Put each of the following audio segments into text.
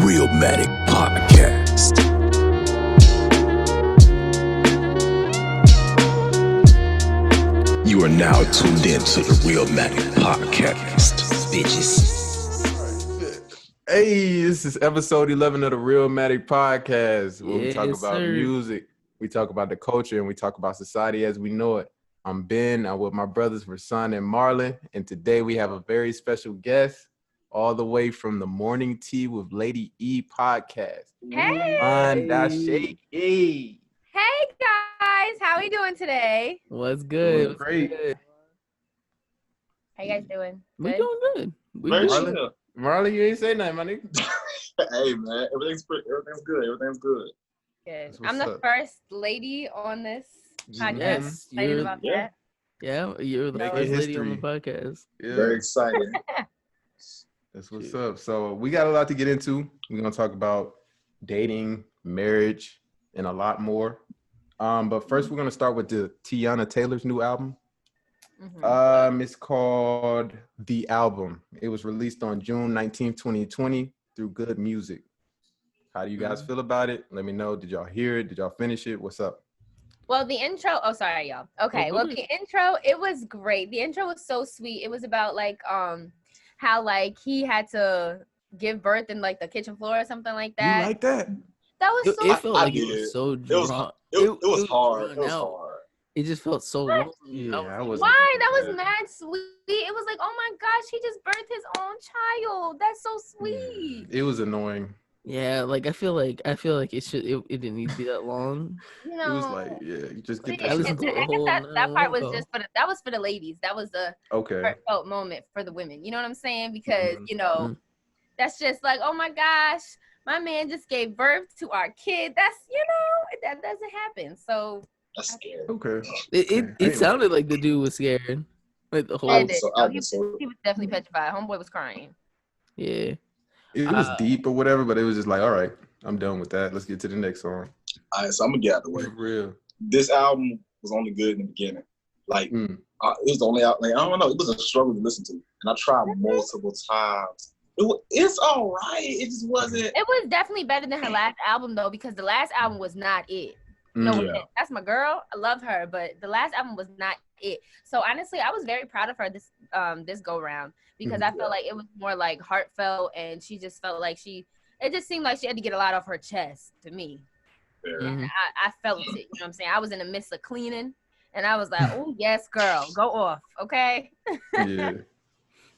Realmatic Podcast. You are now tuned in to the Realmatic Podcast, bitches. Hey, this is episode 11 of the Realmatic Podcast, where we talk about music, we talk about the culture, and we talk about society as we know it. I'm Ben. I'm with my brothers Rasan and Marlon, and today we have a very special guest, all the way from the Morning Tea with Lady E podcast. Hey! ElanDaché. Hey guys, how are we doing today? What's good? Doing great. Good? How you guys doing? We Good? doing good. Very Marlon, chill. Marlon, you ain't say nothing, my nigga. Hey man, everything's good. Everything's good. Good. That's I'm what's the up. first lady on this podcast. Yes, Excited you're- about yeah. that. Yeah, you're the Make first it lady on the history. podcast. Yeah, Very excited. that's what's up. So we got a lot to get into. We're gonna talk about dating, marriage, and a lot more. But first we're gonna start with the Teyana Taylor's new album. Mhm. It's called The Album. It was released on June 19th, 2020 through Good Music. How do you guys feel about it? Let me know. Did y'all hear it? Did y'all finish it? What's up? Well, the intro. Oh, sorry, y'all. Okay. Oh, Well, good. the intro. It was great. The intro was so sweet. It was about like how like he had to give birth in like the kitchen floor or something like that. You like that? That was It, so. it felt I like it did. was so It was drawn. it was hard. drawn It was out. hard. It just felt so What? long. Yeah, I was. Why? That was mad sweet. It was like, oh my gosh, he just birthed his own child. That's so sweet. It was annoying. Yeah, like I feel like it didn't need to be that long. You It know. was like, yeah, you just get Yeah, I that listened shit. to I a guess whole that part was 911 just that was for the ladies. That was the Okay. heartfelt moment for the women. You know what I'm saying? Because Mhm. you know Mhm. that's just like, oh my gosh, my man just gave birth to our kid. That's that doesn't happen. So That's scary. Okay. It sounded like the dude was scared. Like the I whole did. so- No, I he, was so- he was definitely petrified. Homeboy was crying. yeah. It was Uh, deep or whatever, but it was just like, all right, I'm done with that. Let's get to the next song. All right, so I'm gonna get out of the way. For real. This album was only good in the beginning. Like Mm. it was the only out. Like I don't know, it was a struggle to listen to, and I tried multiple times. It's all right. It just wasn't. It was definitely better than her last album though, because the last album was not it. No, Mm. that's my girl. I love her, but the last album was not it. So honestly, I was very proud of her this go round because I felt like it was more like heartfelt, and she just felt like it just seemed like she had to get a lot off her chest to me. Mhm. I felt it. You know what I'm saying? I was in the midst of cleaning, and I was like, "Oh yes, girl, go off, okay." Yeah.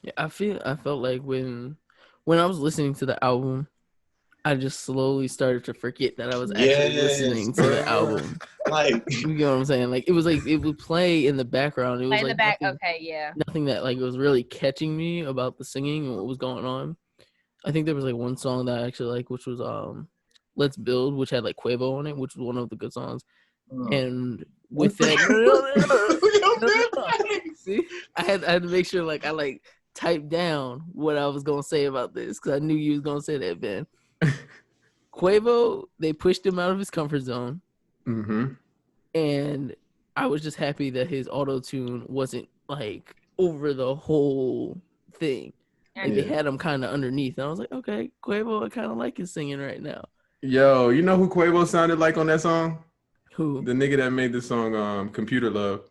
Yeah, I felt like when I was listening to the album, I just slowly started to forget that I was actually Yes, listening to the bruh. album. Like You know what I'm saying? Like it was like it would play in the background. It was Like in like the back, nothing, okay, yeah. nothing that like was really catching me about the singing and what was going on. I think there was like one song that I actually like, which was "Let's Build," which had like Quavo on it, which was one of the good songs. And with that, see, I had to make sure like I like typed down what I was gonna say about this because I knew you was gonna say that, Ben. Quavo, they pushed him out of his comfort zone, Mm-hmm. and I was just happy that his auto tune wasn't like over the whole thing. Like they Yeah. had him kind of underneath, and I was like, okay, Quavo, I kind of like his singing right now. Yo, you know who Quavo sounded like on that song? Who? The nigga that made the song Computer Love.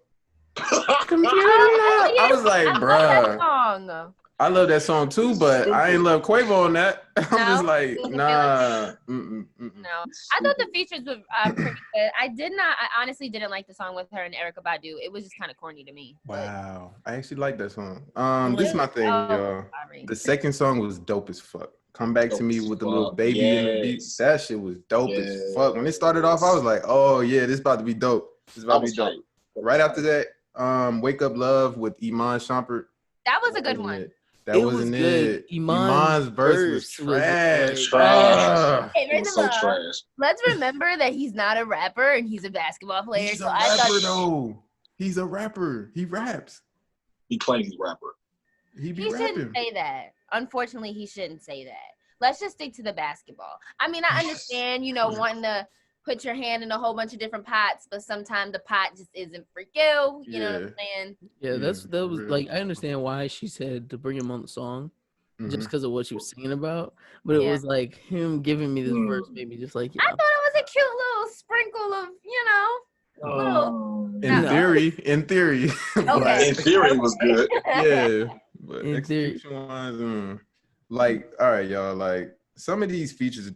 Computer Love. I was like, I love bruh. that song. I love that song too, but I ain't love Quavo on that. I'm just No? like, You didn't feel nah. Mm-mm, mm-mm. No, I thought the features were pretty good. I honestly didn't like the song with her and Erykah Badu. It was just kind of corny to me. but- Wow. I actually like that song. like This is my thing, Oh, y'all. sorry. The second song was dope as fuck. Come Back to Me with the little Fuck, baby in the beat. yes. That shit was dope as Yes. fuck. When it started off, I was like, oh yeah, this about to be dope. This is I about to was be dope. hyped. Right after that, Wake Up Love with Iman Shumpert. That was a good Wasn't one. it. That It was wasn't good. it. Iman's Iman's verse was verse was trash. like- Trash. Hey, It first was of so all, trash. let's remember that he's not a rapper and he's a basketball player. He's So a I rapper thought though. He's a rapper. He raps. He claims he's a rapper. He be he rapping. shouldn't say that. Unfortunately, he shouldn't say that. Let's just stick to the basketball. I mean, I understand, wanting to put your hand in a whole bunch of different pots, but sometimes the pot just isn't for you. You know what I'm saying? Yeah, Yeah, that for was real. like I understand why she said to bring him on the song, just because of what she was singing about. But it was like him giving me this verse made me just like, I thought it was a cute little sprinkle of, In theory. Okay. In theory, it was good. Yeah. But In theory. execution-wise, like, all right, y'all, like, some of these features,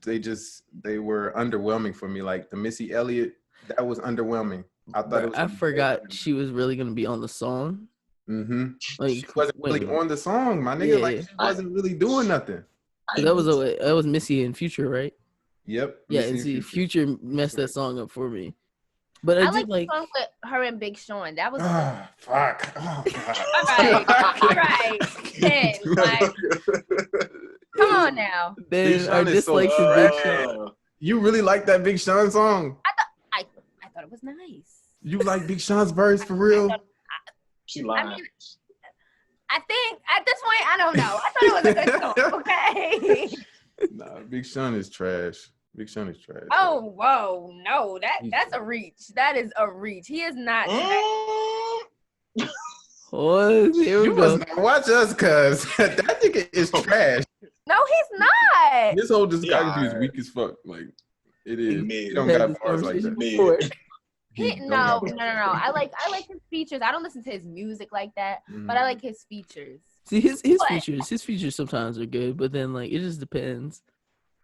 they were underwhelming for me. Like the Missy Elliott, that was underwhelming. I thought it was. I forgot she was really gonna be on the song. Like she wasn't really on the song, my nigga. Like she wasn't really doing nothing. That was Missy and Future, right? Yep. Yeah, and see, Future messed that song up for me. But I did like the song with her and Big Sean. That was fuck. Oh god. All right. Then, like, come on now. Then I disliked the Big Sean. You really like that Big Sean song? I thought it was nice. You like Big Sean's verse for real? She lied. I mean, I think at this point, I don't know. I thought it was a good song. Okay. Nah, Big Sean is trash. Big Sean is trash. Oh, whoa, no, that's a reach. That is a reach. He is not. Oh, here we you go. must not watch us, cuz that nigga is trash. No, he's not. This whole discography is weak as fuck. Like it is. He don't got bars like that. No. I like his features. I don't listen to his music like that, but I like his features. See his features sometimes are good, but then like it just depends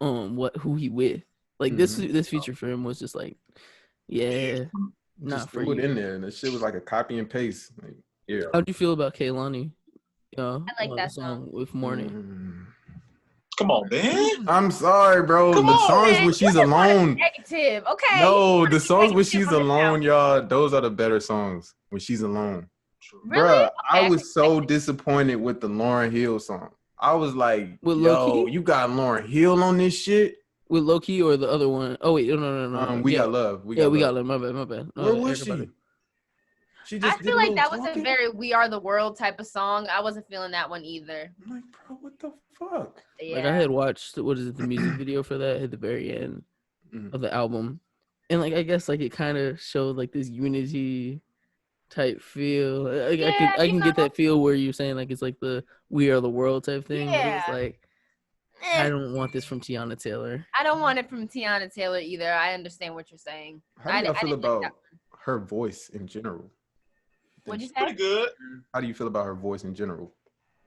on who he with. Like this feature for him was just like, not for you. In there, and the shit was like a copy and paste. Like, yeah. How'd you feel about Kehlani? I like that song with Morning. Come on, man. I'm sorry, bro. The songs where she's alone. Negative, okay. No, the songs where she's alone, y'all. Those are the better songs when she's alone. Really? Bruh, I was so disappointed with the Lauryn Hill song. I was like, yo, you got Lauryn Hill on this shit? With Low Key or the other one? Oh wait, no. We Got Love. We Got Love. My bad. Where was she? I feel like that was a very We Are the World type of song. I wasn't feeling that one either. I'm like, bro, what the fuck? Yeah. Like I had watched the music video for that at the very end of the album, and like I guess like it kind of showed like this unity type feel. Like, I can get that feel where you're saying like it's like the We Are the World type thing. Yeah. But it's like I don't want this from Teyana Taylor. I don't want it from Teyana Taylor either. I understand what you're saying. How do you feel about her voice in general? What'd you say? Pretty good. How do you feel about her voice in general?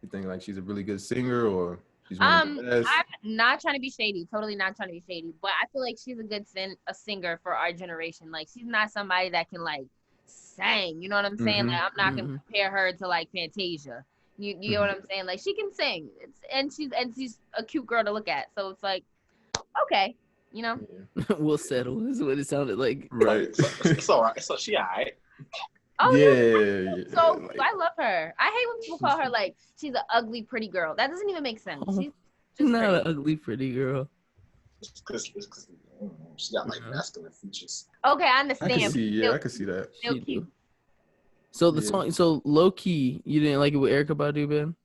You think like she's a really good singer or she's one of the best? I'm not trying to be shady, totally not trying to be shady, but I feel like she's a good singer for our generation. Like she's not somebody that can like sing, you know what I'm saying? Like I'm not gonna compare her to like Fantasia. You know what I'm saying? Like she can sing. And she's a cute girl to look at. So it's like, okay, you know. We'll settle is what it sounded like. Right. It's all right. So she all right. Oh yeah. So like, I love her. I hate when people call her like she's an ugly pretty girl. That doesn't even make sense. She's just not pretty. an ugly pretty girl. It's because she got like masculine features. Okay, I understand. I can see that. Still cute. So the song, so Low Key, you didn't like it with Erykah Badu, Ben?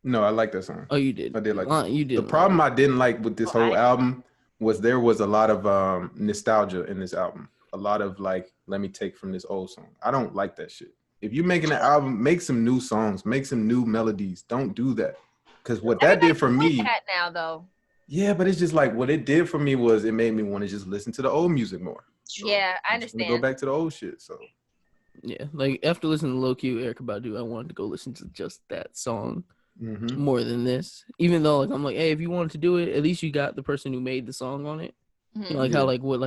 No, I like that song. Oh, you did. I did like it. You did. The problem I didn't like with this whole album was there was a lot of nostalgia in this album. A lot of like, let me take from this old song. I don't like that shit. If you're making an album, make some new songs, make some new melodies. Don't do that. Because what that did for me. Now though. Yeah, but it's just like what it did for me was it made me want to just listen to the old music more. Yeah, I understand. Go back to the old shit. So. Yeah, like after listening to Low Key with Erykah Badu, I wanted to go listen to just that song more than this. Even though like I'm like, hey, if you wanted to do it, at least you got the person who made the song on it. You know, like how like what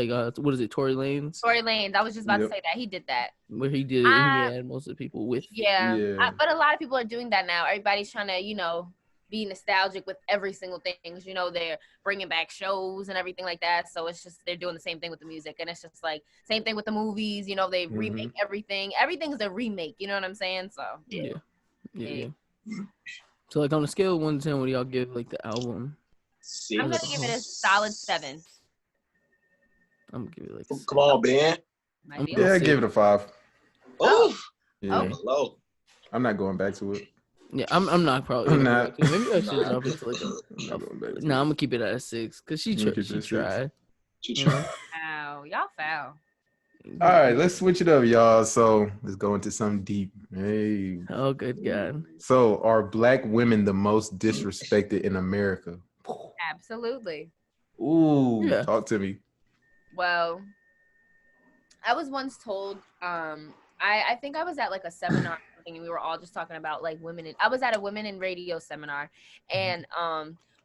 is it, Tory Lanez? Tory Lanez. I was just about to say that he did that. Where he did it, and he had most of the people with. Yeah. But a lot of people are doing that now. Everybody's trying to be nostalgic with every single thing. You know, they're bringing back shows and everything like that. So it's just they're doing the same thing with the music, and it's just like same thing with the movies. You know, they remake everything. Everything's a remake. You know what I'm saying? So yeah. So like on a scale of 1 to 10, what do y'all give like the album? I'm gonna give it a solid 7. I'm gonna give it like. Come on, Ben. Yeah, I give it a 5. Oh, yeah. Low. I'm not going back to it. Yeah, I'm not probably. I'm not. Maybe I should drop it to like I'm gonna keep it at a 6 because she tried. She tried. Wow, y'all foul. All right, let's switch it up, y'all. So let's go into something deep. Hey. Oh, good God. So are Black women the most disrespected in America? Absolutely. Ooh, Yeah. talk to me. Well, I was once told, I think I was at like a seminar or something, and we were all just talking about like I was at a women in radio seminar, and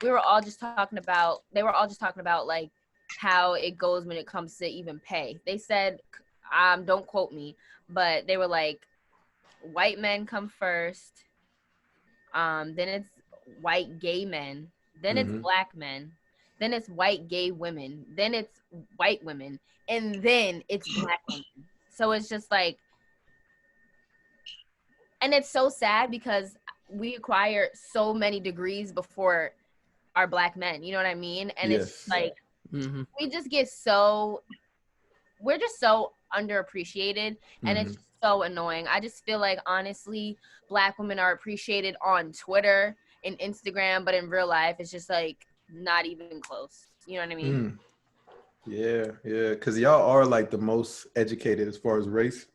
we were all just talking about, they were all just talking about like how it goes when it comes to even pay. They said, don't quote me, but they were like, white men come first, then it's white gay men, then it's Black men, then it's white gay women, then it's white women, and then it's Black women. So it's just like, and it's so sad because we acquire so many degrees before our Black men, you know what I mean? And Yes. it's just like, we just get we're just so underappreciated, and it's just so annoying. I just feel like, honestly, Black women are appreciated on Twitter and Instagram, but in real life, it's just like not even close. You know what I mean? Yeah, because y'all are like the most educated as far as race,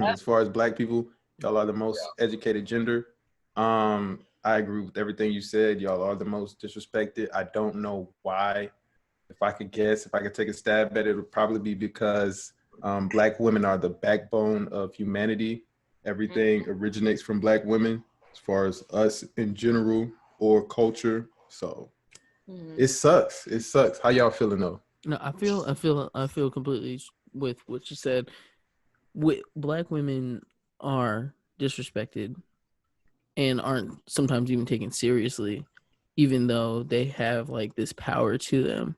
as far as Black people. Y'all are the most educated gender. I agree with everything you said. Y'all are the most disrespected. I don't know why. If I could guess, if I could take a stab at it, it would probably be because Black women are the backbone of humanity. Everything originates from Black women, as far as us in general or culture. So it sucks. It sucks. How y'all feeling though? No, I feel completely with what you said. Black women are disrespected and aren't sometimes even taken seriously, even though they have like this power to them.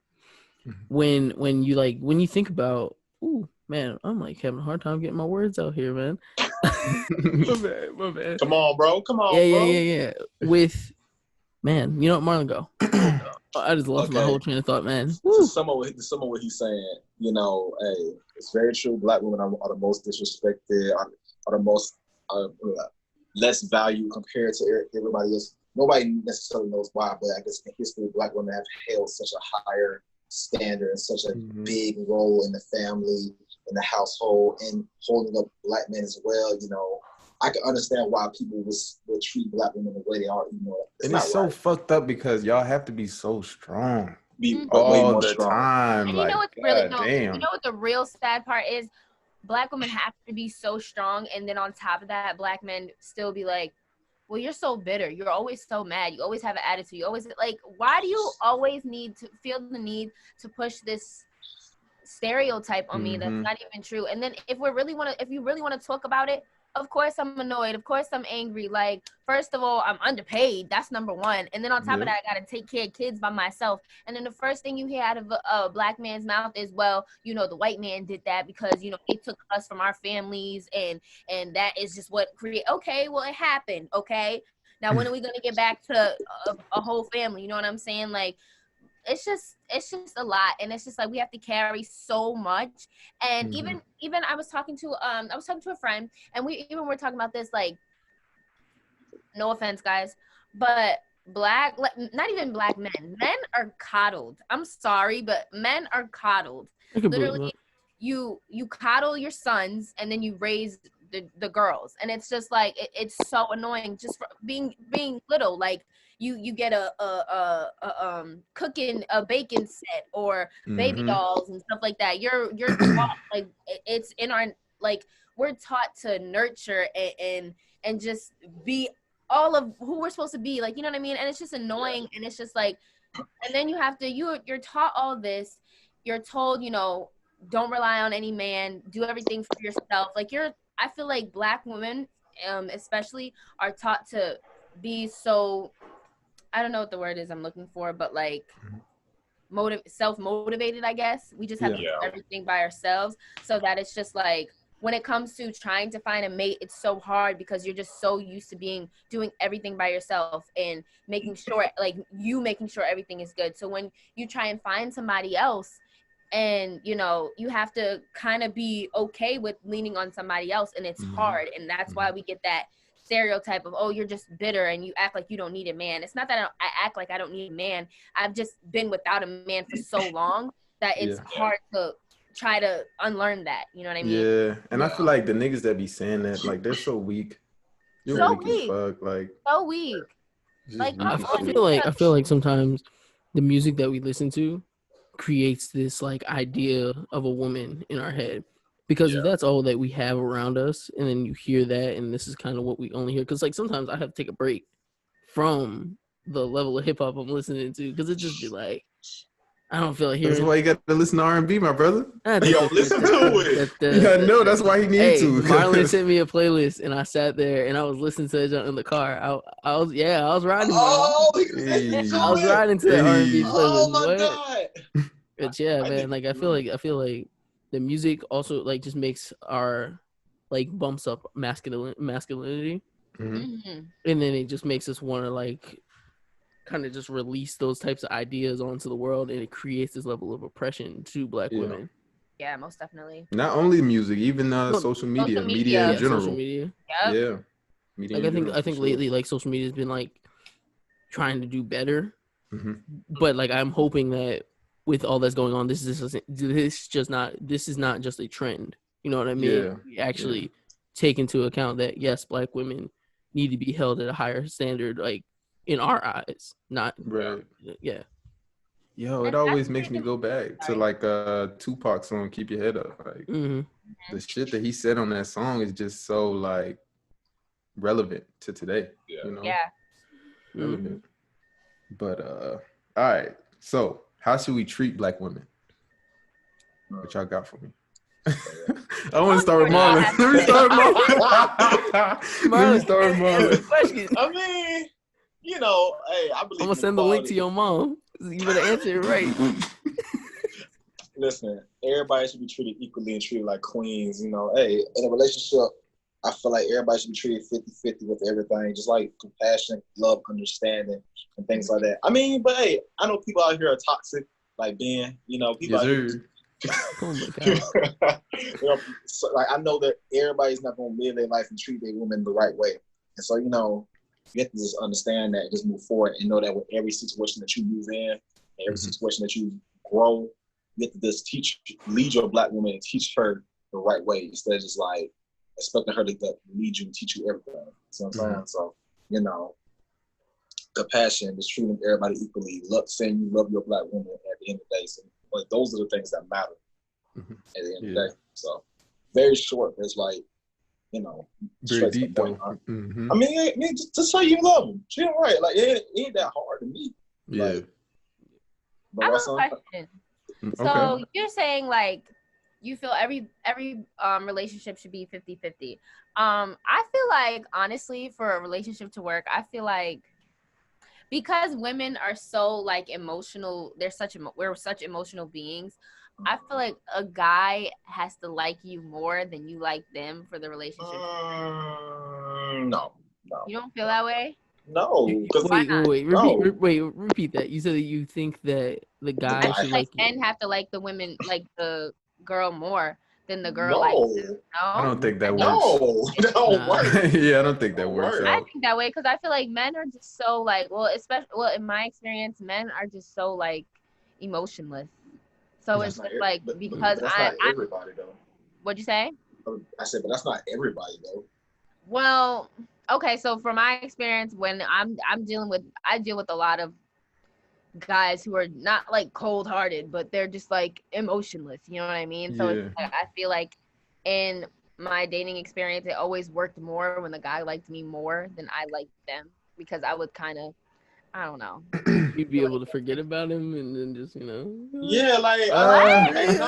When you think about, ooh man, I'm like having a hard time getting my words out here, man. my bad. Come on, bro. Come on, bro. Yeah. With man, you know what, Marlon, go. I just lost my whole train of thought, man. To sum up what he's saying, you know, hey, it's very true. Black women are the most disrespected, are the most less valued compared to everybody else. Nobody necessarily knows why, but I guess in history, Black women have held such a higher standard and such a big role in the family, in the household, and holding up Black men as well. You know, I can understand why people would treat Black women the way they are. You know, it's so fucked up because y'all have to be so strong all all the time. And like, you know what's really damn. You know what the real sad part is? Black women have to be so strong, and then on top of that, Black men still be like, well, you're so bitter. You're always so mad. You always have an attitude. You always like, why do you always feel the need to push this stereotype on me that's not even true? And then if you really want to talk about it, of course I'm annoyed. Of course I'm angry. Like, first of all, I'm underpaid. That's number one. And then on top of that, I got to take care of kids by myself. And then the first thing you hear out of a Black man's mouth is, well, you know, the white man did that because, you know, they took us from our families, and that is just what okay, well, it happened. Okay. Now, when are we going to get back to a whole family? You know what I'm saying? Like, it's just a lot, and it's just like we have to carry so much. And even I was talking to a friend, and we were talking about this, like, no offense guys, but not even Black men are coddled. I'm sorry, but men are coddled. Literally, you coddle your sons, and then you raise the girls, and it's just like it's so annoying just for being little. Like, you get a cooking a bacon set or baby dolls and stuff like that. You're taught, like, it's in our, like, we're taught to nurture and just be all of who we're supposed to be, like, you know what I mean? And it's just annoying, and it's just like, and then you have to you're taught all this. You're told, you know, don't rely on any man, do everything for yourself. Like, I feel like Black women especially are taught to be so, I don't know what the word is I'm looking for, but like self-motivated, I guess. We just have to do everything by ourselves, so that it's just like, when it comes to trying to find a mate, it's so hard because you're just so used to doing everything by yourself and making sure everything is good. So when you try and find somebody else, and, you know, you have to kind of be okay with leaning on somebody else, and it's hard. And that's why we get that stereotype of, oh, you're just bitter and you act like you don't need a man. It's not that I act like I don't need a man. I've just been without a man for so long that it's hard to try to unlearn that. You know what I mean? Yeah, and I feel like the niggas that be saying that, like, they're so weak. You're So weak weak. as fuck. Like, So weak. Like, weak as shit. I feel like sometimes the music that we listen to creates this like idea of a woman in our head, because if that's all that we have around us, and then you hear that, and this is kind of what we only hear, because like sometimes I have to take a break from the level of hip hop I'm listening to, because it just be like, I don't feel like hearing. That's why you got to listen to R&B, my brother. Yo, listen to it. Yeah, no, that's why he needs to. Marlon sent me a playlist, and I sat there and I was listening to it in the car. I was riding. Oh, I was riding to the R&B playlist. Oh my God. But yeah, man, like I feel like the music also like just makes our like bumps up masculinity, Mm-hmm. and then it just makes us want to like kind of just release those types of ideas onto the world, and it creates this level of oppression to Black women. Yeah, most definitely. Not only music, even social media in general. Social media. Yep. Yeah. Media Like I think lately, like social media has been like trying to do better, but like I'm hoping that with all that's going on, this is not just a trend. You know what I mean? Yeah. We actually take into account that yes, Black women need to be held at a higher standard, like in our eyes, not right. Yeah. Yo, it always makes me go back to like Tupac song "Keep Your Head Up." Like the shit that he said on that song is just so like relevant to today. You know? Yeah. Relevant. But all right. So how should we treat Black women? What y'all got for me? I want to start with Marlon. Let me start with Marlon. I mean, you know, hey, I believe I'm gonna send the link to your mom. You better answer it right. Listen, everybody should be treated equally and treated like queens. You know, hey, in a relationship, I feel like everybody should be treated 50-50 with everything, just like compassion, love, understanding, and things like that. I mean, but hey, I know people out here are toxic, like Ben. You know, people out here. Oh my God. You know, so, like I know that everybody's not gonna live their life and treat their women the right way, and so you know, you have to just understand that, just move forward, and know that with every situation that you move in, and every situation that you grow, you have to just lead your Black woman and teach her the right way, instead of just like expecting her to lead you and teach you everything. So I'm saying, so you know, compassion, just treating everybody equally, saying you love your Black woman at the end of the day. So, but those are the things that matter at the end of the day. So very short, but it's like, you know, very deep though. I mean, just say you love them. Treat them right. Like it ain't that hard to me. Yeah. Like, I have a question. So you're saying like you feel every relationship should be 50-50. I feel like honestly, for a relationship to work, I feel like because women are so like emotional, we're such emotional beings. I feel like a guy has to like you more than you like them for the relationship. No. You don't feel that way? No. Wait. Repeat that. You said that you think that the guy should like you. Men have to like the women, like the girl more than the girl likes them. No, I don't think that works. Yeah, I don't think that works. I think that way because I feel like men are just so like, well, in my experience, men are just so like emotionless. So it's just like because that's not everybody though. What'd you say? I said, but that's not everybody though. Well, okay. So from my experience, when I deal with a lot of guys who are not like cold-hearted, but they're just like emotionless. You know what I mean? So it's like, I feel like in my dating experience, it always worked more when the guy liked me more than I liked them, because I would kind of, I don't know. You'd be able to forget about him and then just, you know. Yeah, like that's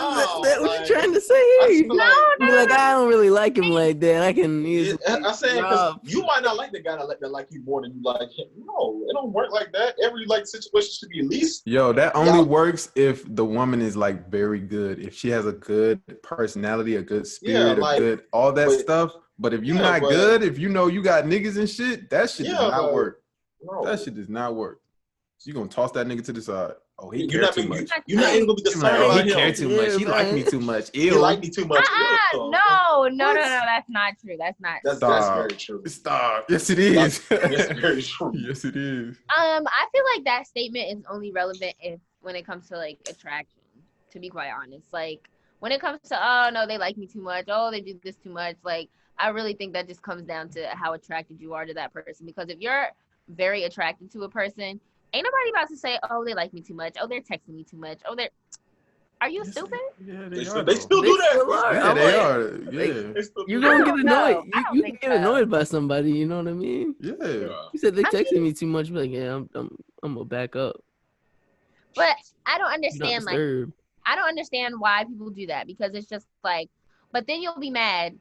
what you're trying to say. No. Like I don't really like him like that. I can. I'm saying because you might not like the guy that like you more than you like him. No, it don't work like that. Every like situation should be at least. Yo, that only works if the woman is like very good. If she has a good personality, a good spirit, a good all that stuff. But if you're not good, if you know you got niggas and shit, that shit does not work. No. That shit does not work. You gonna toss that nigga to the side. Oh, he cares too much. You're not even gonna be concerned about him. He cares too much. He like me too much. Ew. He like me too much. No, that's not true. That's very true. Stop. Yes, it is. That's very true. Yes, it is. I feel like that statement is only relevant when it comes to like attraction. To be quite honest, like when it comes to, oh no, they like me too much, oh they do this too much, like I really think that just comes down to how attracted you are to that person. Because if you're very attracted to a person, ain't nobody about to say, oh they like me too much, oh they're texting me too much, oh they're, are you stupid? Yeah, They are. still do that. Yeah, they are. Yeah. You're gonna get annoyed. I don't You think can get so. annoyed by somebody. You know what I mean? Yeah. You said they I texting mean- me too much. Be like, yeah, I'm gonna back up. But I don't Do not understand, like, disturb. I don't understand why people do that, because it's just like, but then you'll be mad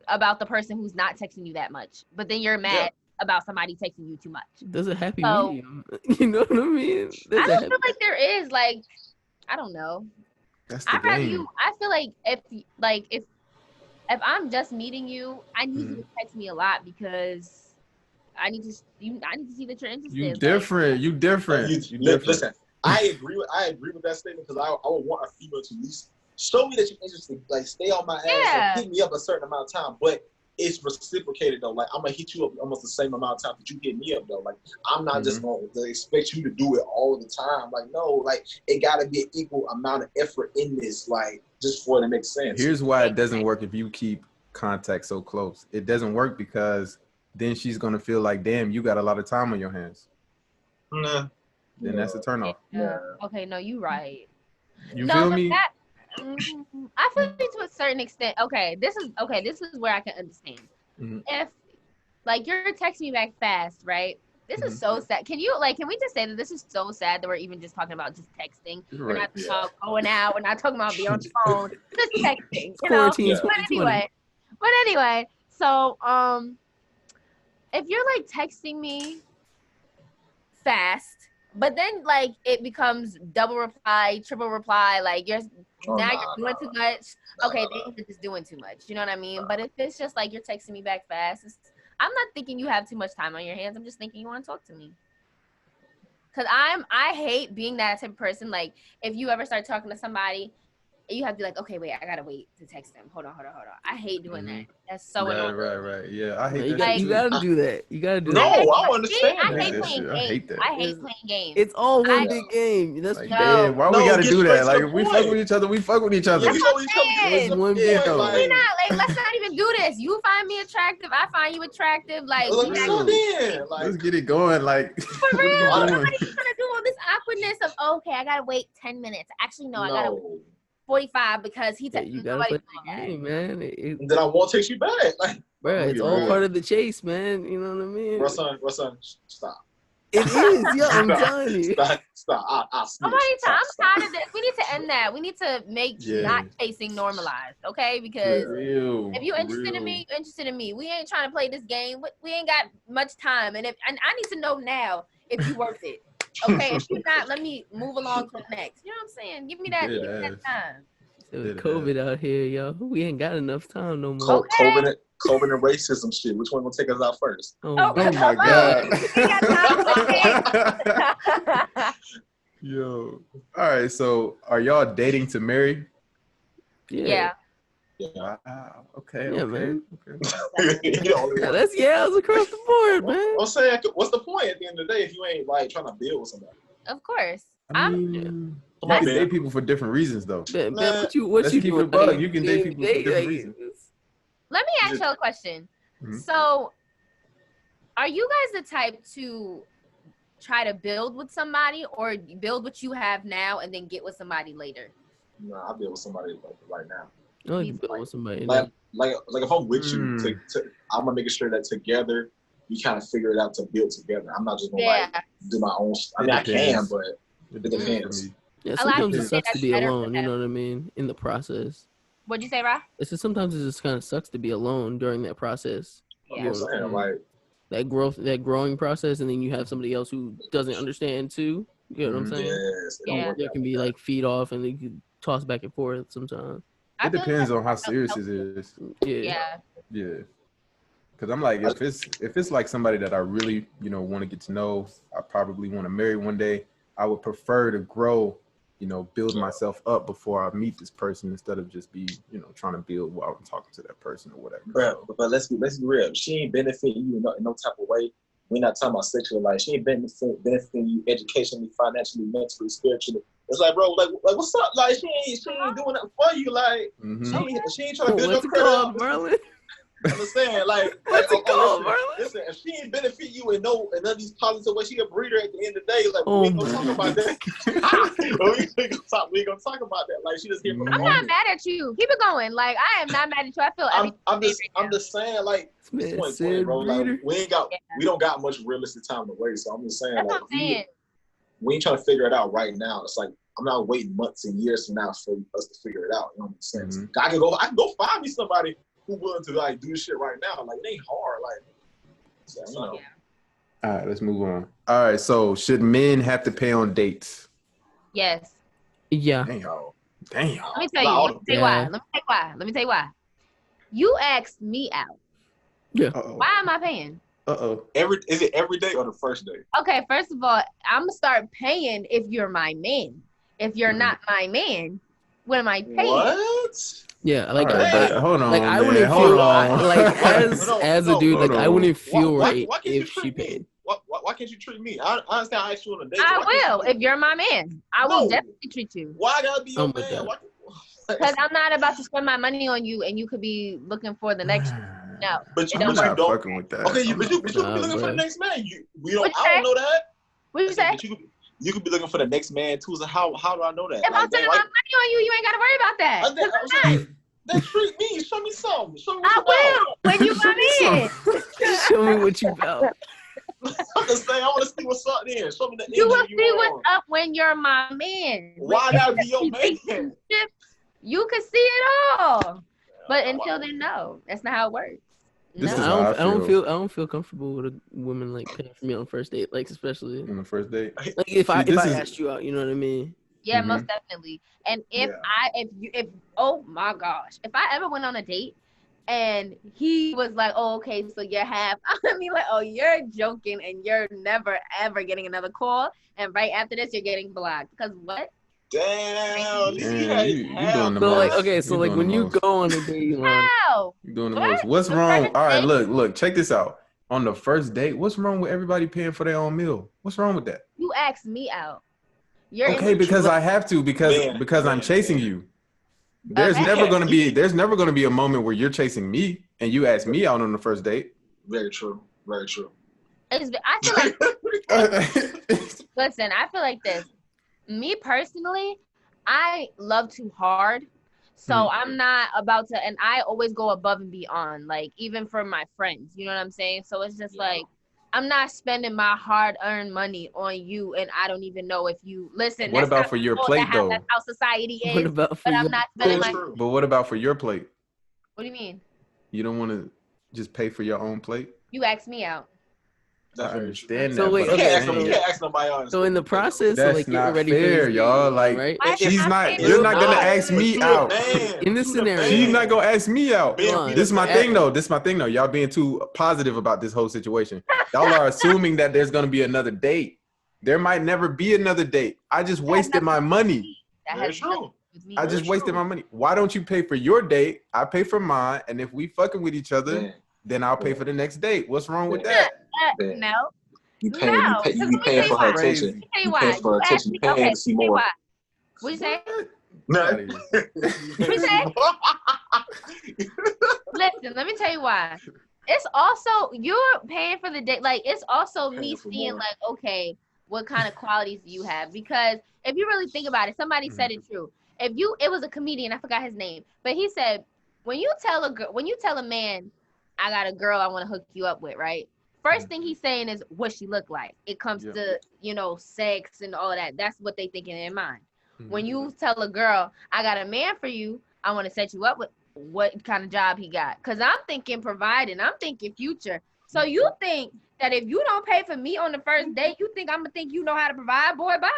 about the person who's not texting you that much, but then you're mad about somebody texting you too much. There's a happy So- medium. You know what I mean? There's I a don't happy- feel like there is, like, I don't know. That's the I'd rather game. you. I feel like if I'm just meeting you, I need you to text me a lot, because I need to see that you're interested. You Like, different. You different. You different. Listen, I agree with that statement, because I would want a female to at least show me that you're interested. Like, stay on my ass and hit me up a certain amount of time, but it's reciprocated though. Like, I'm gonna hit you up almost the same amount of time that you hit me up though. Like, I'm not just going to expect you to do it all the time. Like, no, like it gotta be an equal amount of effort in this, like, just for it to make sense. Here's why it doesn't work if you keep contact so close. It doesn't work because then she's gonna feel like, damn, you got a lot of time on your hands. Nah. Then that's a turnoff. Yeah. Okay, no, you're right. You No, feel but me? that, I feel like to a certain extent. Okay, this is where I can understand. Mhm. If, like, you're texting me back fast, right? This is so sad. Can we just say that this is so sad that we're even just talking about just texting? We're not talking about going out. We're not talking about being on the phone. Just texting, you know? Quarantine 2020. But anyway, so if you're like texting me fast, but then like it becomes double reply, triple reply, like you're doing too much. Okay, then you're just doing too much. You know what I mean? But if it's just like you're texting me back fast, I'm not thinking you have too much time on your hands. I'm just thinking you want to talk to me. Cause I hate being that type of person. Like, if you ever start talking to somebody, you have to be like, okay, wait, I gotta wait to text them. Hold on. I hate doing that. That's so annoying. Right. Yeah, I hate You that. you gotta do that. You gotta do No, that. I don't understand. I that hate shit. playing I games. hate that. I hate playing games. It's all one I- big game. That's Like, No. damn, why we No, gotta get do straight that? to Like, the if we point. fuck with each other, we fuck with each other. Yeah, we know each saying. other. One big game. We not like, let's not even do this. You find me attractive, I find you attractive. Like, Like, we so not- then, like, Let's get it going. Like, for what are real. we doing? Nobody's gonna do all this awkwardness of, okay, I gotta wait 10 minutes. Actually, no, I gotta wait no. 45 because he Yeah, texted you me. gotta Nobody's play doing the that. game, man. And then I won't text you back. Like, Bro, it's get all real. part of the chase, man. You know what I mean? bro, son, stop. It is, yo. I'm Stop. telling you. Stop. I'll snitch. I'm Stop. tired of this. We need to end that. We need to make not chasing normalized, okay? Because Real. if you're interested in me, you're interested in me. We ain't trying to play this game. We ain't got much time. And I need to know now if you worth it. Okay, if you're not, let me move along to the next. You know what I'm saying? Give me that time. With COVID out here, yo. We ain't got enough time no more. COVID and racism shit. Which one gonna take us out first? Oh, Oh, Oh my God. We got time. Yo. All right. So, are y'all dating to marry? Yeah. Yeah. Wow. Okay. Yeah, okay. man. Okay. You the only Yeah, one. that's yeahs across the board, man. I'm saying, what's the point at the end of the day if you ain't like trying to build with somebody? Of course. I mean, Come you on, can man. date people for different reasons, though. Man, Nah, what you let's keep doing? it a bug. Like, You can date people for different reasons. Let me ask you a question. Mhm. So, are you guys the type to try to build with somebody, or build what you have now and then get with somebody later? Nah, I'll build with somebody like right now. Oh, you build with somebody. Like if I'm with you, Mm. I'm gonna make sure that together we kind of figure it out to build together. I'm not just gonna Yeah. like do my own. I It mean, I can, depends. but It depends. for me. Yeah, A lot of sometimes people it say sucks to that's be better for alone. You them. know what I mean? In the process. What'd you say, Ra? I said sometimes it just kind of sucks to be alone during that process. you know what I'm saying, like, That growing process, and then you have somebody else who doesn't understand too. You know what I'm saying? yes, it don't Yeah. work There out can like be that. like feed off, and they can toss back and forth sometimes. I It feel like depends that's on how so serious healthy. it is. Yeah. Yeah. Yeah. Cause I'm like, if it's like somebody that I really, want to get to know, I probably want to marry one day. I would prefer to grow, build myself up before I meet this person instead of just be, trying to build while I'm talking to that person or whatever. Bro, but let's be real. She ain't benefiting you in no type of way. We're not talking about sexual life. She ain't benefiting you educationally, financially, mentally, spiritually. It's like, bro, like what's up? Like she ain't doing that for you. Like she ain't trying to build your credit up. Merlin? Understand? Like What's it called, Merlin? Listen, if she ain't benefit you in none of these positive ways, she a breeder at the end of the day. Like we ain't gonna talk about that. we ain't gonna talk about that. Like she just here for the I'm not mad at you. Keep it going. Like I am not mad at you. I feel I'm just saying, like, bro. Like we don't got much realistic time to wait. So I'm just saying, that's like, what I'm saying. we ain't trying to figure it out right now. It's like I'm not waiting months and years from now for us to figure it out. You know what I'm saying? Mm-hmm. I can go find me somebody who willing to like do this shit right now. Like it ain't hard. Like, so, you know. All right, let's move on. All right, so should men have to pay on dates? Yes. Yeah. Damn. Let me tell you. Let me tell you why. You asked me out. Yeah. Why am I paying? Is it every day or the first day? Okay, first of all, I'm gonna start paying if you're my man. If you're not my man, what am I paying? What? Yeah, like hold on, like man. I wouldn't feel like as a dude, like I wouldn't feel right if she paid. Why can't you treat me? I understand I asked you on a date. I will if you're my man. I will definitely treat you. Why I gotta be your man? Because I'm not about to spend my money on you, and you could be looking for the next. No, but you don't fucking with that. Okay, but you could be looking for the next man. I don't know that. What you say? You could be looking for the next man too. So how do I know that? If I'm spending my money on you, you ain't gotta worry about that. Then treat me. Show me something. Show me I will when you come in. Show me what you about. I'm just saying, I want to see what's up there. Show me the you will see what's up when you're my man. Why gotta be your man? You can see it all, but until then, no, that's not how it works. This is I don't feel comfortable with a woman like paying for me on first date, like especially on the first date. Like if I asked you out, you know what I mean? Yeah, most definitely. And if oh my gosh, if I ever went on a date and he was like, oh, okay, so you're half, I mean, like, oh, you're joking and you're never ever getting another call, and right after this you're getting blocked because what? Damn, you doing the most. most. Okay, so like when you go on a date, how? You're doing the most. What's wrong? All right, look, check this out. On the first date, what's wrong with everybody paying for their own meal? What's wrong with that? You asked me out. Okay, because I have to, because I'm chasing you. There's never gonna be a moment where you're chasing me and you ask me out on the first date. Very true. Very true. I feel like listen, I feel like this. Me personally, I love too hard. So I'm not about to, and I always go above and beyond, like even for my friends, you know what I'm saying? So it's just like, I'm not spending my hard-earned money on you, and I don't even know if you listen. What about for your plate, though? That's how society is. What about for I'm not spending my. But what about for your plate? What do you mean? You don't want to just pay for your own plate? You asked me out. I understand so that. Wait, you can't ask nobody else. So in the process, that's of like not getting ready fair, for y'all. Like, right? You're not gonna ask me out. In this scenario, She's not gonna ask me out. This is my thing, though. Y'all being too positive about this whole situation. Y'all are assuming that there's gonna be another date. There might never be another date. I just wasted my money. That's true. I just wasted my money. Why don't you pay for your date? I pay for mine, and if we fucking with each other, then I'll pay for the next date. What's wrong with that? No. You paying for her attention. You paying for her attention. You paying to see more. What you say? No. What you say? Listen, let me tell you why. It's also you're paying for the date. Like it's also me seeing like, okay, what kind of qualities do you have? Because if you really think about it, somebody said it true. It was a comedian, I forgot his name, but he said when you tell a man, I got a girl I want to hook you up with, right? First thing he's saying is what she look like. It comes to, sex and all that. That's what they think in their mind. When you tell a girl, I got a man for you, I want to set you up with, what kind of job he got? Because I'm thinking providing, I'm thinking future. So you think that if you don't pay for me on the first date, you think I'm going to think you know how to provide? Boy, bye.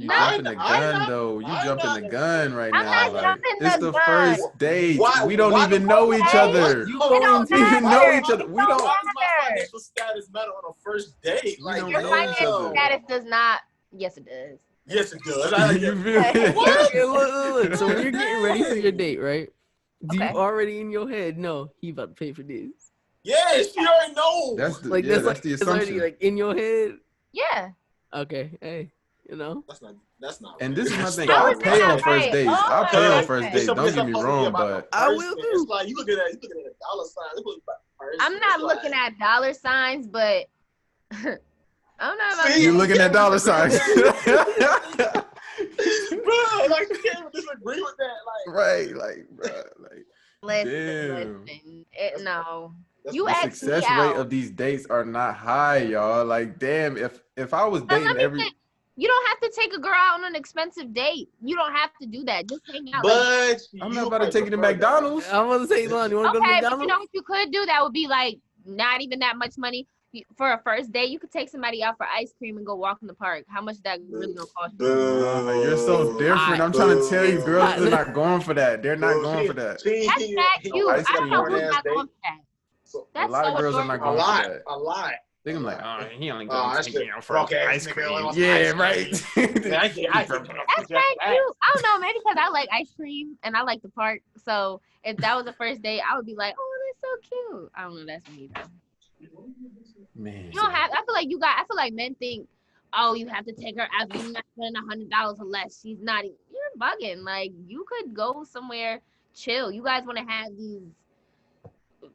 You jumping the gun, though. You jumping the gun right now. Like, it's the first date. We don't even know each other. We don't even know each other. We don't. Why does my financial status matter on a first date? Like, your financial status does not. Yes, it does. Yes, it does. You feel me? What? Look. So when you're getting ready for your date, right? Do you already in your head know he about to pay for this? Yeah, she already knows. That's the assumption. Already, like in your head. Yeah. Okay. Hey. You know? That's not. And right. this is my That's thing. not I'll That was pay on not first right. dates. Oh, I'll pay on okay. first dates. It's Don't get me supposed to be wrong, about but the I person. will too. It's like you looking at a dollar sign. It's supposed to be about the person. I'm not It's looking like, at dollar signs, but I'm not about See? you to. looking at dollar signs. bro, like you can't even disagree with that. Like, Right, like, bro, like, damn. Listen. No. that's You The asked me success rate out. of these dates are not high, y'all. Like, damn, if I was But let dating me every, think. You don't have to take a girl out on an expensive date. You don't have to do that. Just hang out. Like, but I'm you not about to might take you to prefer that. McDonald's. I want to say, Elon, you want to go to okay, but you McDonald's? know what you could do? That would be like not even that much money. For a first date, you could take somebody out for ice cream and go walk in the park. How much that really gonna cost you? You're so different. I'm trying to tell you, girls Hot. are not going for that. They're not going for that. That's that cute. ice I don't know cream. who's not going for that. So, A That's lot of so girls are not adorable. a going for lot, that. a lot. They can like, oh, he only Oh, gonna that's take me good. out for Broke ass ice nigga cream. wants Yeah, ice right. Yeah, I get That's kind of cute. I don't know, maybe because I like ice cream and I like the park. So if that was the first date, I would be like, oh, that's so cute. I don't know, that's me though. Man, You don't have. I feel like men think, oh, you have to take her out. You're not spending $100 or less. She's not. You're bugging. Like you could go somewhere chill. You guys want to have these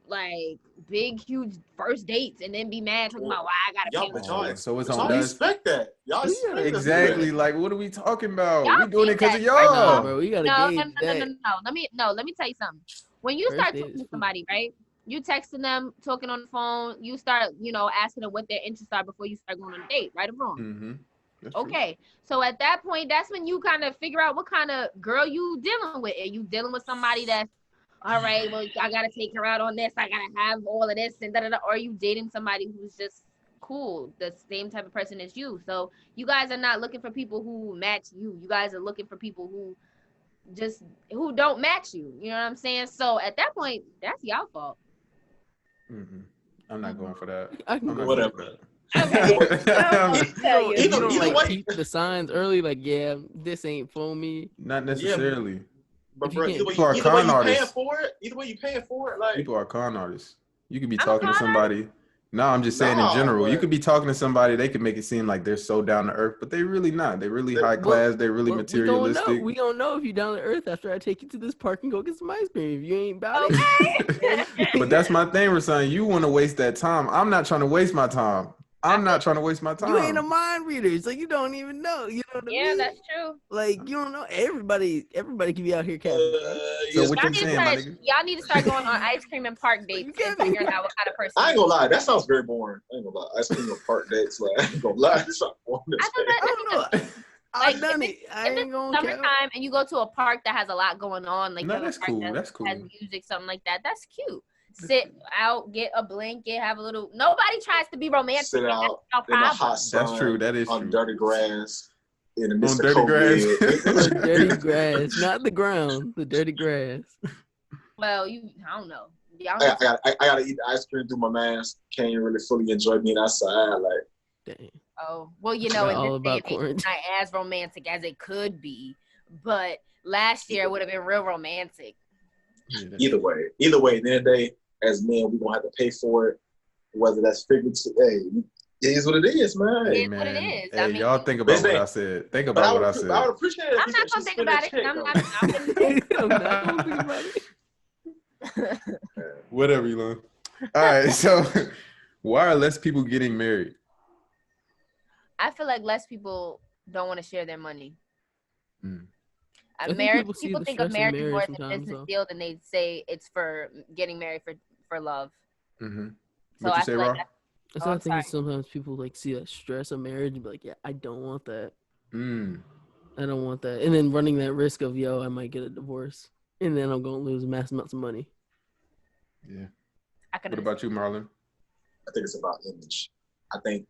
like big, huge first dates and then be mad talking about why I gotta pay. Y'all, but y'all, so it's but on y'all us. expect that. Y'all expect us to do Exactly. that. Like, what are we talking about? Y'all We doing it think because of that first Nah, y'all. bro, we gotta No, gauge that. Let me tell you something. When you First start date talking is to food. somebody, right? You texting them, talking on the phone. You start, asking them what their interests are before you start going on a date, right or wrong? Mm-hmm. That's true. Okay, so at that point, that's when you kind of figure out what kind of girl you dealing with. Are you dealing with somebody that's all right? Well, I gotta take her out on this. I gotta have all of this and da da da. Or are you dating somebody who's just cool, the same type of person as you? So you guys are not looking for people who match you. You guys are looking for people who don't match you. You know what I'm saying? So at that point, that's y'all fault. Mm-hmm. I'm not going for that. I can I'm go not Whatever. going for that. Okay. You don't Either like way- peep the signs early, like, yeah, this ain't for me. Not necessarily. But If you bro, can't- either way, People are either way con you paying artists. for it. Either way you paying for it. Like, People are con artists. You could be I'm a talking to con somebody. No, I'm just saying in Nah, general. You but- could be talking to somebody. They could make it seem like they're so down to earth, but they really not. They're really high Well, class. They're really Well, materialistic. We don't know if you down to earth after I take you to this park and go get some ice cream. If you ain't about it. Okay. But that's my thing, Rasan. You want to waste that time. I'm not trying to waste my time. I'm not trying to waste my time. You ain't a mind reader, so you don't even know. You know what I Yeah, mean? that's true. Like you don't know. Everybody can be out here catching. Bro. So yes, what Y'all you need, to saying, my start, nigga? y'all need to start going on ice cream and park dates You and get me? figuring out what kind of person. I ain't gonna lie. That sounds very boring. I ain't gonna lie. Ice cream or park dates. Like, I ain't gonna lie. That sounds boring. I know that. I don't know. I've done it. I If ain't it's gonna care. summertime and you go to a park that has a lot going on, like No, you have a that's park cool. that That's cool. has music, something like that. That's cute. Sit out, get a blanket, have a little. Nobody tries to be romantic. Sit That's out no in the problem. hot sun. That's true. That is on true. dirty grass in the midst On of dirty grass. COVID. Dirty grass, not the ground. The dirty grass. Well, I don't know. Y'all I gotta eat the ice cream through my mask. Can't really fully enjoy being outside. Like, Dang. Oh, well, It's in all this day about and age, it's quarantine. not as romantic as it could be, but last year would have been real romantic. Yeah, that's either way, at the end of the day, as men, we gonna have to pay for it. Whether that's figurative, hey, it is what it is, man. Hey, It is what it man. is. Hey, I mean, y'all think about what Listen, I said. Think But I about what I would, I would said. appreciate it. If I'm you not said gonna she think spend a about it. check, I'm though. not. I'm not gonna think about it. Whatever, Elon. All right, so why are less people getting married? I feel like less people don't want to share their money. Mm. I think Marriage. people see People the think of stress of marriage more marriage as a sometimes, business though. deal than they say it's for getting married for love. Mm-hmm. So What you I say, feel like Rob? That's Oh, what I I'm think is sorry. sometimes people like see that stress of marriage and be like, yeah, I don't want that. Mm. I don't want that. And then running that risk of, yo, I might get a divorce. And then I'm going to lose mass amounts of money. Yeah. I could What about you, Marlon? I think it's about image. I think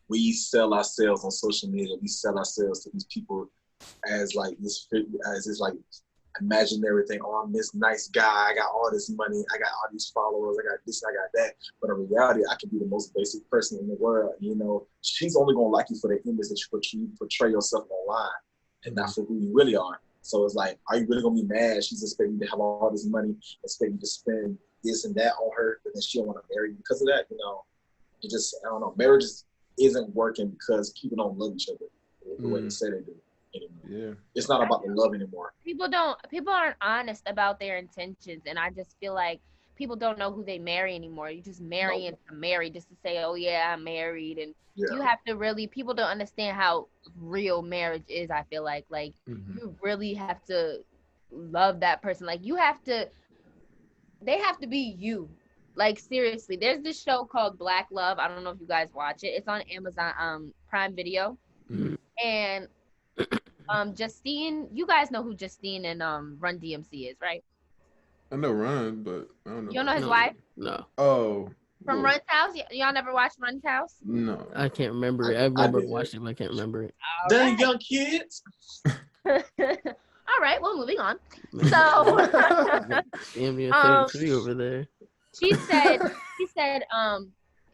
we sell ourselves on social media. We sell ourselves to these people as like this, as this like imaginary thing. Oh, I'm this nice guy. I got all this money. I got all these followers. I got this. I got that. But in reality, I can be the most basic person in the world. You know, she's only gonna like you for the image that you portray yourself online, and not for who you really are. So it's like, are you really gonna be mad? She's expecting you to have all this money, expecting you to spend this and that on her, but then she don't want to marry you because of that. You know, it just, I don't know. Marriage isn't working because people don't love each other. the way they say they do anymore. Yeah. It's not about the love anymore. People aren't honest about their intentions, and I just feel like people don't know who they marry anymore. You just marry and marry just to say, oh yeah, I'm married. And you have to really, people don't understand how real marriage is. I feel like you really have to love that person. Like they have to be you. Like seriously, there's this show called Black Love. I don't know if you guys watch it. It's on Amazon Prime Video. And Justine, you guys know who Justine and Run DMC is, right? I know Run, but I don't know. You don't know his wife? No. Oh. From Run's House? Y'all never watched Run's House? No. I can't remember it. I remember watching it, but I can't remember it. Dang young kids. All right, well, moving on. So, damn, you're 33 over there. She said,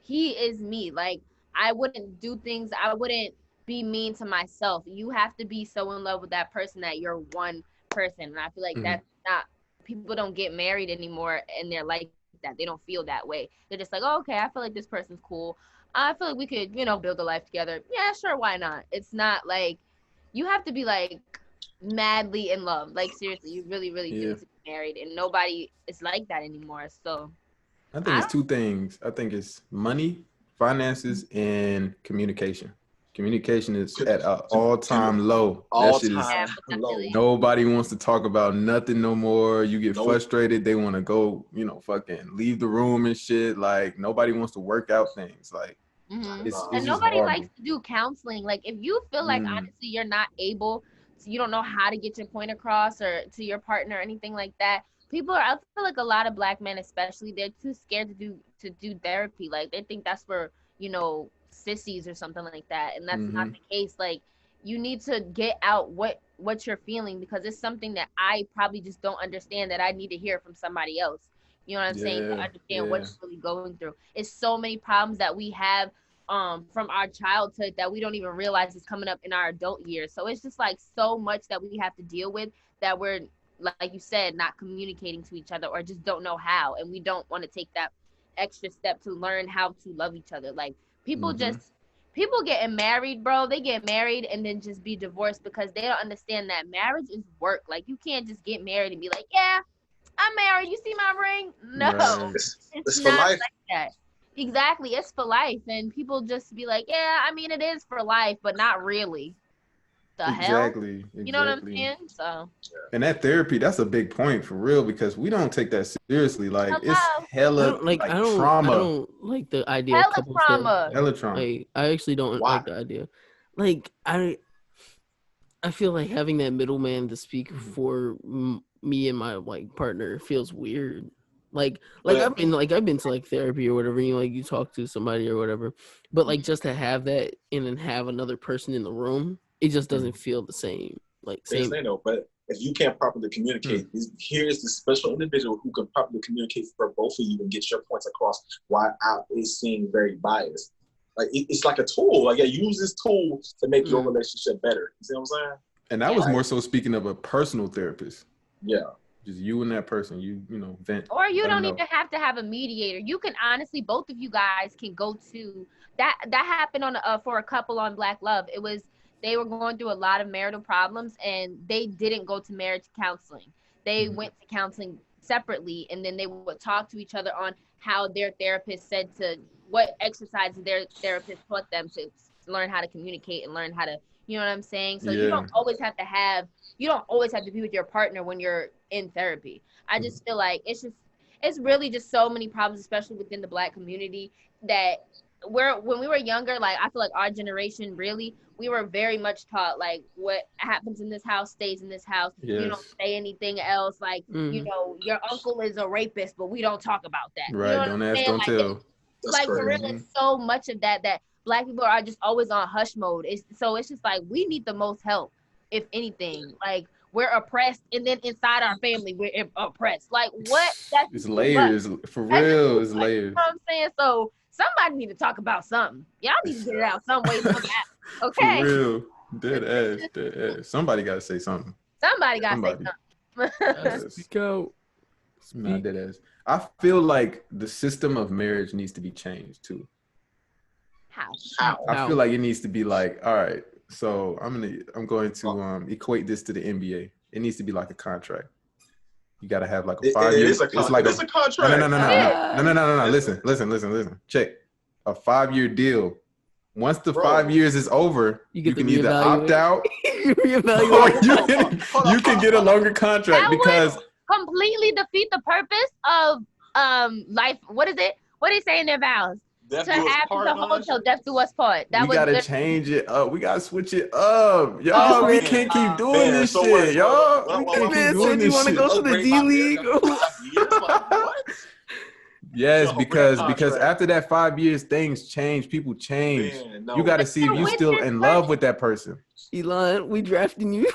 he is me. Like, I wouldn't do things, I wouldn't be mean to myself. You have to be so in love with that person that you're one person. And I feel like that's not, people don't get married anymore and they're like that. They don't feel that way. They're just like, oh, okay, I feel like this person's cool. I feel like we could, build a life together. Yeah, sure, why not? It's not like, you have to be like madly in love. Like seriously, you really, really do to be married, and nobody is like that anymore. So I think it's two things. I think it's money, finances, and communication. Communication is at an all-time low. That shit is low. Nobody wants to talk about nothing no more. You get frustrated. They want to go, fucking leave the room and shit. Like nobody wants to work out things. Like it's and nobody likes to do counseling. Like if you feel like honestly you're not able, you don't know how to get your point across or to your partner or anything like that. I feel like a lot of Black men especially, they're too scared to do therapy. Like they think that's for, sissies or something like that. And that's not the case. Like you need to get out what you're feeling, because it's something that I probably just don't understand, that I need to hear from somebody else. You know what I'm saying? To understand what you're really going through. It's so many problems that we have from our childhood that we don't even realize is coming up in our adult years. So it's just like so much that we have to deal with that we're, like you said, not communicating to each other or just don't know how. And we don't want to take that extra step to learn how to love each other. Like people getting married, bro, they get married and then just be divorced because they don't understand that marriage is work. Like you can't just get married and be like, yeah, I'm married. You see my ring? No, right. It's not for life. like that. Exactly, it's for life, and people just be like, yeah, I mean, it is for life, but not really. Exactly. You know what I'm saying? So. And that therapy, that's a big point for real, because we don't take that seriously. Like it's hella trauma. I don't like the idea hella of couples trauma. Hella trauma. Like I actually don't like the idea. Like I feel like having that middleman to speak for me and my partner feels weird. Like I've been to like therapy or whatever, you talk to somebody or whatever, but like just to have that and then have another person in the room, it just doesn't feel the same. Like same. They know, but if you can't properly communicate, here's the special individual who can properly communicate for both of you and get your points across while out is seen very biased. Like it's like a tool. Like use this tool to make your relationship better. You see what I'm saying? And that was more so speaking of a personal therapist. Yeah. Just you and that person, vent. Or you don't even have to have a mediator. You can honestly, both of you guys can go to that. That happened for a couple on Black Love. It was, they were going through a lot of marital problems and they didn't go to marriage counseling. They went to counseling separately, and then they would talk to each other on how their therapist said to, what exercises their therapist taught them to learn how to communicate and learn how to, you know what I'm saying? So you don't always have to be with your partner when you're in therapy. I just feel like it's really just so many problems, especially within the Black community, that when we were younger, like I feel like our generation really, we were very much taught like what happens in this house stays in this house. Yes. You don't say anything else. Like, your uncle is a rapist, but we don't talk about that. Right. You know don't ask, don't tell. Like for real, it's so much of that Black people are just always on hush mode. It's just like we need the most help, if anything. Like we're oppressed, and then inside our family we're oppressed. Like what? It's layers for real. It's layers. You know what I'm saying? So somebody need to talk about something. Y'all need to get it out some way. Okay. For real. Dead ass. Somebody got to say something. Somebody got to say something. Speak out. Not dead ass. I feel like the system of marriage needs to be changed too. How? I feel like it needs to be like, all right, So I'm going to equate this to the NBA. It needs to be like a contract. You got to have like a 5 year. It's a contract. It's a contract. No. Listen. Check. A 5 year deal. Once the 5 years is over, you can either opt out or you can get a longer contract because completely defeat the purpose of life. What is it? What do they say in their vows? Death to have the whole till death do us part. We gotta change it up. We gotta switch it up, y'all. We can't keep doing this shit, y'all. We can't keep doing this shit. You want to go to the D League? Yes, because after that 5 years, things change. People change. Man, no. You got to see if you still in love with that person. Elan, we drafting you.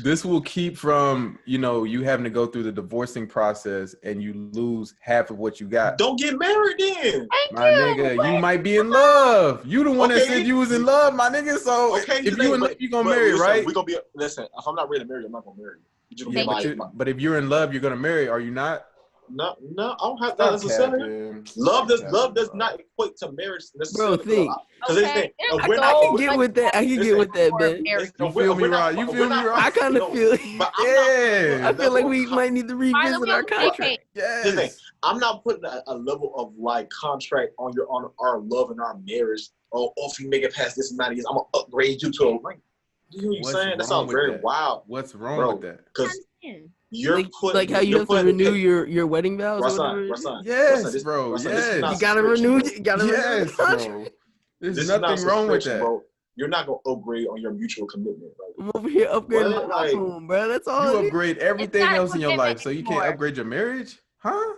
This will keep from, you having to go through the divorcing process and you lose half of what you got. Don't get married then. My nigga, you might be in love. You the one that said you was in love, my nigga. So if you in love, you gonna marry, right? We gonna be listen. If I'm not ready to marry, I'm not gonna marry you. But if you're in love, you're gonna marry. Are you not? No, I don't have that necessarily. Love does not equate to marriage necessarily. Bro, think. Okay. I can get with that. I can get with that, man. You feel me, Rod? You feel me, Rod? I kind of feel. I feel like we might need to revisit our contract. Yes. I'm not putting a level of like contract on our love and our marriage. Oh, if you make it past this amount of years, I'm gonna upgrade you to a rank. You know what I'm saying? That sounds very wild. What's wrong with that? Because you're like how you have to renew your wedding vows. Yes, bro. Yes. You gotta renew. You gotta renew. Bro. There's nothing wrong with that. Bro. You're not gonna upgrade on your mutual commitment. I'm over here upgrading my iPhone, bro. That's all. You upgrade everything else in your life, so you can't upgrade your marriage, huh?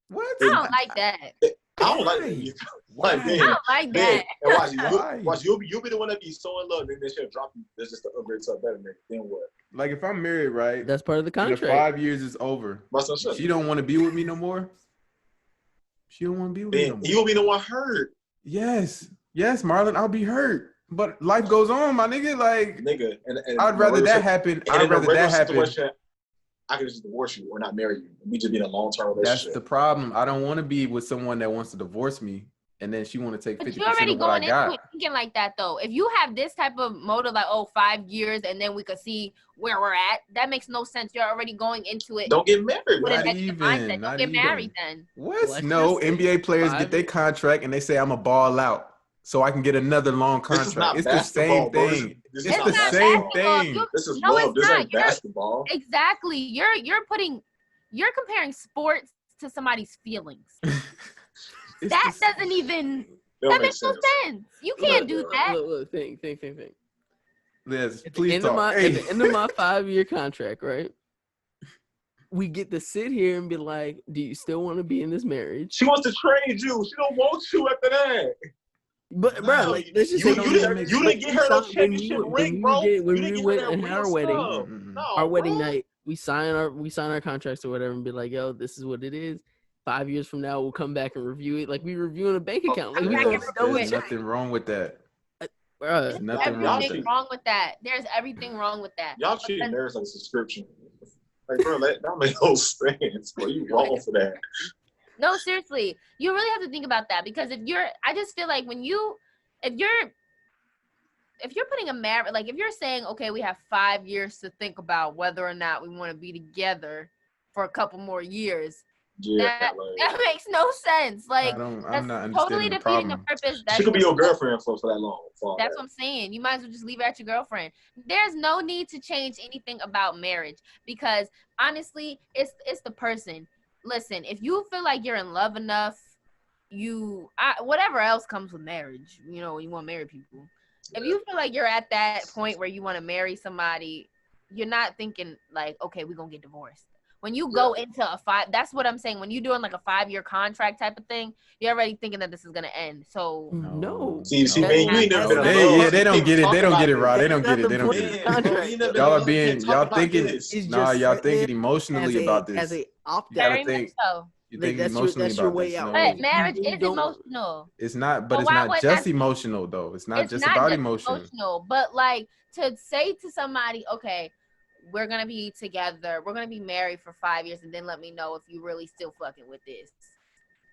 What? I don't like that. I don't like that. I don't like that. And watch, you'll be the one that be so in love, then she'll drop you. That's just the upgrade to a better nigga. Then what? Like if I'm married, right? That's part of the contract. The 5 years is over. She don't want to be with me no more. She don't want to be with me no more. You'll be the one hurt. Yes, Marlon, I'll be hurt. But life goes on, my nigga. Like, nigga, and I'd rather that happen. I'd rather that happen. I could just divorce you or not marry you. We just be in a long-term relationship. That's the problem. I don't want to be with someone that wants to divorce me, and then she want to take 50% of what I got. You're already going into it thinking like that, though. If you have this type of motive, like 5 years, and then we could see where we're at, that makes no sense. You're already going into it. Don't get married. Don't get married then. What? No, NBA players get their contract and they say I'm a ball out, so I can get another long contract. It's the same thing. It's the same thing. This is love. This ain't basketball. Exactly. You're comparing sports to somebody's feelings. That doesn't even. That makes no sense. You can't do that. Look, think. Liz, please talk. At the end of my 5 year contract, right? We get to sit here and be like, "Do you still want to be in this marriage?" She wants to trade you. She don't want you after that. But bro, like, let's just say you didn't get her no championship ring, bro. When we went and had our wedding, our wedding night, we sign our contracts or whatever, and be like, "Yo, this is what it is." 5 years from now, we'll come back and review it, like we reviewing a bank account. Like there's nothing wrong with that. There's everything wrong with that. There's everything wrong with that. Y'all treating marriage like a subscription. Like, bro, that makes no sense. Bro, you wrong for that. No, seriously, you really have to think about that because I just feel like if you're putting a marriage, like if you're saying, okay, we have 5 years to think about whether or not we want to be together for a couple more years. Yeah, that makes no sense. Like, I'm not totally defeating the purpose. She could be your girlfriend for that long. That's what I'm saying. You might as well just leave her at your girlfriend. There's no need to change anything about marriage because honestly, it's the person. Listen, if you feel like you're in love enough, whatever else comes with marriage, you want to marry people. If you feel like you're at that point where you want to marry somebody, you're not thinking like, okay, we're gonna get divorced. When you go into that's what I'm saying. When you're doing like a 5 year contract type of thing, you're already thinking that this is gonna end. So no. See, man, you ain't never been in love. Yeah, they don't get it. They don't get it, Rod. They don't get it. They don't get it. Y'all thinking emotionally about this. As a opt-out. You think emotionally that's your about way this. out. But marriage is emotional. It's not, but it's not just emotional though. It's not just about emotion. But like to say to somebody, okay, we're gonna be together, we're gonna be married for 5 years, and then let me know if you really still fucking with this.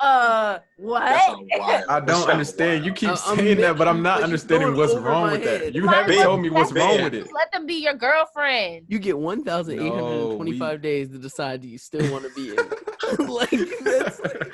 What? That sounds wild. I don't understand. You keep saying that, but I'm not but understanding you're what's going over wrong my with that. head. You Why haven't not? told me what's That's wrong it. with it. Just let them be your girlfriend. You get 1,825 days to decide you still want to be in. Like that's like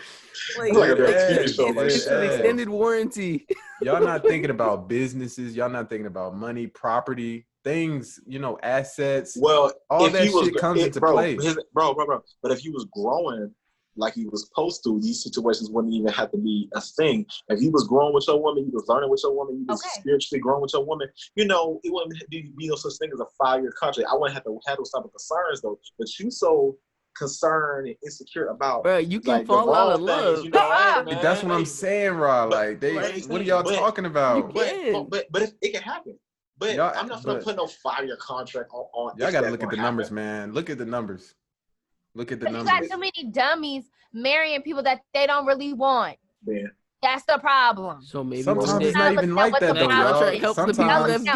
Like a TV it's, show like it's an that. extended warranty. Y'all not thinking about businesses. Y'all not thinking about money, property, things, assets. Well, All if that he was, shit comes into play. Bro. But if he was growing like he was supposed to, these situations wouldn't even have to be a thing. If he was growing with your woman, you was learning with your woman, you was spiritually growing with your woman, it wouldn't be no such thing as a 5-year contract. I wouldn't have to have those type of concerns though. But you so concerned and insecure about, bro, you can like, fall out of love. Things, hey, man, That's what I'm saying, Rod. What are y'all talking about? But if it can happen. But I'm not gonna put no 5-year contract on. Y'all gotta look at the numbers, man. Look at the numbers. Look at the numbers. You got too many dummies marrying people that they don't really want. Yeah. That's the problem. So maybe sometimes it's not even like that though, y'all. Sometimes